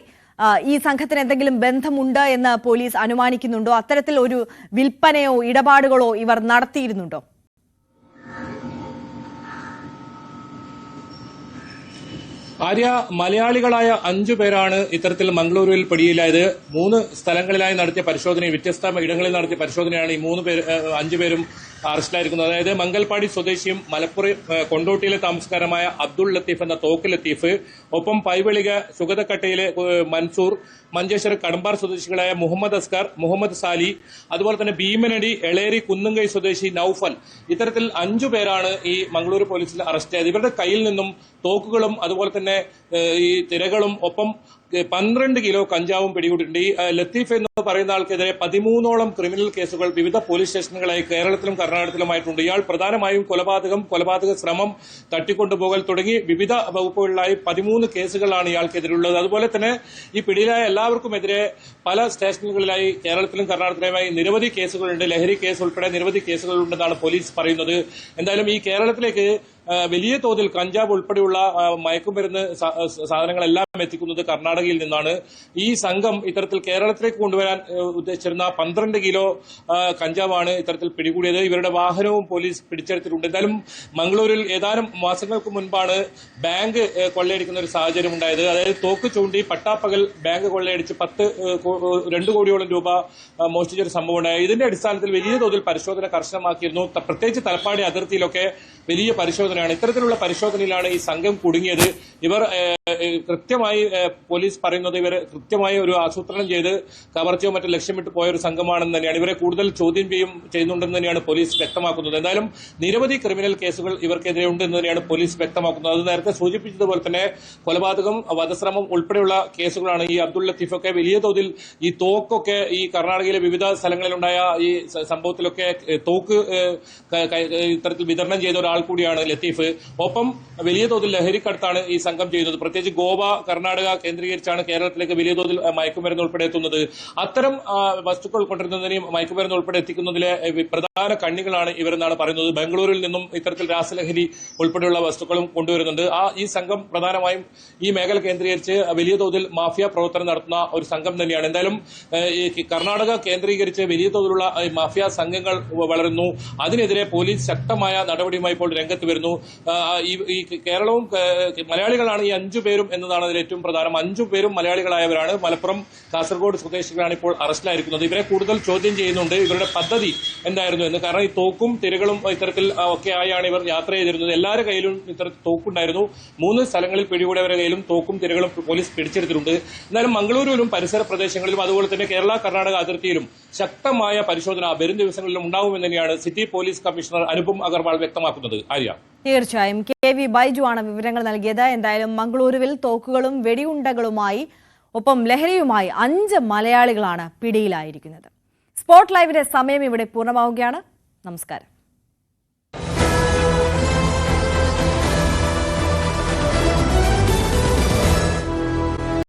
ഈ സംഘത്തിന് എന്തെങ്കിലും ബന്ധമുണ്ട് എന്ന് പോലീസ് അനുമാനിക്കുന്നുണ്ടോ? അത്തരത്തിൽ ഒരു വിൽപ്പനയോ ഇടപാടുകളോ ഇവർ നടത്തിയിരുന്നുണ്ടോ? ആര്യ, മലയാളികളായ 5 പേരാണ് ഇത്തരത്തിൽ മംഗളൂരുവിൽ പിടിയിലായത്. 3 സ്ഥലങ്ങളിലായി നടത്തിയ പരിശോധന, വ്യത്യസ്ത ഇടങ്ങളിൽ നടത്തിയ പരിശോധനയാണ് ഈ 5 പേരും അറസ്റ്റിലായിരിക്കുന്നത്. അതായത് മംഗൽപാടി സ്വദേശിയും മലപ്പുറം കൊണ്ടോട്ടിയിലെ താമസക്കാരമായ അബ്ദുൾ ലത്തീഫ് എന്ന തോക്ക് ലത്തീഫ്, ഒപ്പം പൈവളിക സുഗതക്കട്ടയിലെ മൻസൂർ, മഞ്ചേശ്വരം കടമ്പാർ സ്വദേശികളായ മുഹമ്മദ് അസ്കർ, മുഹമ്മദ് സാലി, അതുപോലെ തന്നെ ഭീമനടി എളേരി കുന്നുങ്കൈ സ്വദേശി നൌഫൽ. ഇത്തരത്തിൽ 5 പേരാണ് ഈ മംഗളൂരു പോലീസിൽ അറസ്റ്റ് ചെയ്തത്. ഇവരുടെ കയ്യിൽ നിന്നും തോക്കുകളും അതുപോലെ തന്നെ ഈ തിരകളും ഒപ്പം 12 കിലോ കഞ്ചാവും പിടികൂടിയിട്ടുണ്ട്. ഈ ലത്തീഫ് എന്ന് പറയുന്ന ആൾക്കെതിരെ 13ഓളം ക്രിമിനൽ കേസുകൾ വിവിധ പോലീസ് സ്റ്റേഷനുകളായി കേരളത്തിലും കർണാടകത്തിലുമായിട്ടുണ്ട്. ഇയാൾ പ്രധാനമായും കൊലപാതക ശ്രമം, തട്ടിക്കൊണ്ടുപോകൽ തുടങ്ങി വിവിധ വകുപ്പുകളിലായി 13 കേസുകളാണ് ഇയാൾക്കെതിരെയുള്ളത്. അതുപോലെ തന്നെ ഈ പിടിയിലായ എല്ലാവർക്കുമെതിരെ പല സ്റ്റേഷനുകളിലായി കേരളത്തിലും കർണാടകത്തിലുമായി നിരവധി കേസുകളുണ്ട്. ലഹരി കേസ് ഉൾപ്പെടെ നിരവധി കേസുകളുണ്ടെന്നാണ് പോലീസ് പറയുന്നത്. എന്തായാലും ഈ കേരളത്തിലേക്ക് വലിയ തോതിൽ കഞ്ചാവ് ഉൾപ്പെടെയുള്ള മയക്കുമരുന്ന് സാധനങ്ങളെല്ലാം എത്തിക്കുന്നത് കർണാടകയിൽ നിന്നാണ്. ഈ സംഘം ഇത്തരത്തിൽ കേരളത്തിലേക്ക് കൊണ്ടുവരാൻ ഉദ്ദേശിച്ചിരുന്ന 12 കിലോ കഞ്ചാവാണ് ഇത്തരത്തിൽ പിടികൂടിയത്. ഇവരുടെ വാഹനവും പോലീസ് പിടിച്ചെടുത്തിട്ടുണ്ട്. എന്തായാലും മംഗളൂരിൽ ഏതാനും മാസങ്ങൾക്ക് മുൻപാണ് ബാങ്ക് കൊള്ളയടിക്കുന്ന ഒരു സാഹചര്യം ഉണ്ടായത്. അതായത് തോക്ക് ചൂണ്ടി പട്ടാപ്പകൽ ബാങ്ക് കൊള്ളയടിച്ച് 2 കോടിയോളം രൂപ മോഷ്ടിച്ചൊരു സംഭവം ഉണ്ടായി. ഇതിന്റെ അടിസ്ഥാനത്തിൽ വലിയ തോതിൽ പരിശോധന കർശനമാക്കിയിരുന്നു. പ്രത്യേകിച്ച് തലപ്പാടി അതിർത്തിയിലൊക്കെ വലിയ പരിശോധനയാണ്. ഇത്തരത്തിലുള്ള പരിശോധനയിലാണ് ഈ സംഘം കുടുങ്ങിയത്. ഇവർ കൃത്യമായി പോലീസ് പറയുന്നത് ഇവർ കൃത്യമായി ഒരു ആസൂത്രണം ചെയ്ത് കവർച്ചയോ മറ്റോ ലക്ഷ്യമിട്ട് പോയ ഒരു സംഘമാണെന്ന് തന്നെയാണ്. ഇവരെ കൂടുതൽ ചോദ്യം ചെയ്യുന്നുണ്ടെന്ന് തന്നെയാണ് പോലീസ് വ്യക്തമാക്കുന്നത്. എന്തായാലും നിരവധി ക്രിമിനൽ കേസുകൾ ഇവർക്കെതിരെ ഉണ്ടെന്ന് തന്നെയാണ് പോലീസ് വ്യക്തമാക്കുന്നത്. അത് നേരത്തെ സൂചിപ്പിച്ചതുപോലെ തന്നെ കൊലപാതകം, വധശ്രമം ഉൾപ്പെടെയുള്ള കേസുകളാണ്. ഈ അബ്ദുൾ ലത്തീഫൊക്കെ വലിയ തോതിൽ ഈ തോക്കൊക്കെ ഈ കർണാടകയിലെ വിവിധ സ്ഥലങ്ങളിലുണ്ടായ ഈ സംഭവത്തിലൊക്കെ തോക്ക് ഇത്തരത്തിൽ വിതരണം ചെയ്ത ഒരാൾ കൂടിയാണ് ലത്തീഫ്. ഒപ്പം വലിയ തോതിൽ ലഹരിക്കടത്താണ് ഈ സംഘം ചെയ്യുന്നത്. പ്രത്യേകിച്ച് ഗോവ, കർണാടക കേന്ദ്രീകരിച്ചാണ് കേരളത്തിലേക്ക് വലിയ തോതിൽ മയക്കുമരുന്ന് ഉൾപ്പെടെ എത്തുന്നത്. അത്തരം വസ്തുക്കൾ കൊണ്ടിരുന്നതിനെയും മയക്കുമരുന്ന് ഉൾപ്പെടെ എത്തിക്കുന്നതിലെ പ്രധാന കണ്ണികളാണ് ഇവരെന്നാണ് പറയുന്നത്. ബംഗളൂരിൽ നിന്നും ഇത്തരത്തിൽ രാസലഹരി ഉൾപ്പെടെയുള്ള വസ്തുക്കളും കൊണ്ടുവരുന്നുണ്ട്. ഈ സംഘം പ്രധാനമായും ഈ മേഖല കേന്ദ്രീകരിച്ച് വലിയ തോതിൽ മാഫിയ പ്രവർത്തനം നടത്തുന്ന ഒരു സംഘം തന്നെയാണ്. എന്തായാലും ഈ കർണാടക കേന്ദ്രീകരിച്ച് വലിയ തോതിലുള്ള മാഫിയ സംഘങ്ങൾ വളരുന്നു. അതിനെതിരെ പോലീസ് ശക്തമായ നടപടിയുമായി ഇപ്പോൾ രംഗത്ത് വരുന്നു. ഈ കേരളവും മലയാളികളാണ് ഈ 5 പേരും എന്നതാണ് അതിൽ ഏറ്റവും പ്രധാനം. 5 പേരും മലയാളികളായവരാണ്. മലപ്പുറം, കാസർഗോഡ് സ്വദേശികളാണ് ഇപ്പോൾ അറസ്റ്റിലായിരിക്കുന്നത്. ഇവരെ കൂടുതൽ ചോദ്യം ചെയ്യുന്നുണ്ട്. ഇവരുടെ പദ്ധതി എന്തായിരുന്നു എന്ന്. കാരണം ഈ തോക്കും തിരകളും ഇത്തരത്തിൽ ഒക്കെ ആയാണ് ഇവർ യാത്ര ചെയ്തിരുന്നത്. എല്ലാവരുടെ കയ്യിലും ഇത്തരത്തിൽ തോക്കുണ്ടായിരുന്നു. 3 സ്ഥലങ്ങളിൽ പിടികൂടിയവരുടെ കയ്യിലും തോക്കും തിരകളും പോലീസ് പിടിച്ചെടുത്തിട്ടുണ്ട്. എന്നാലും മംഗളൂരുവിലും പരിസര പ്രദേശങ്ങളിലും അതുപോലെ തന്നെ കേരള കർണാടക അതിർത്തിയിലും ശക്തമായ പരിശോധന വരും ദിവസങ്ങളിലും ഉണ്ടാവുമെന്ന് തന്നെയാണ് city police commissioner Anupam Agarwal വ്യക്തമാക്കുന്നത്. ആര്യ, തീർച്ചയായും കെ വി ബൈജു ആണ് വിവരങ്ങൾ നൽകിയത്. എന്തായാലും മംഗളൂരുവിൽ തോക്കുകളും വെടിയുണ്ടകളുമായി ഒപ്പം ലഹരിയുമായി 5 മലയാളികളാണ് പിടിയിലായിരിക്കുന്നത്. സ്പോട്ട് ലൈവിന്റെ സമയം ഇവിടെ പൂർണ്ണമാവുകയാണ്. നമസ്കാരം.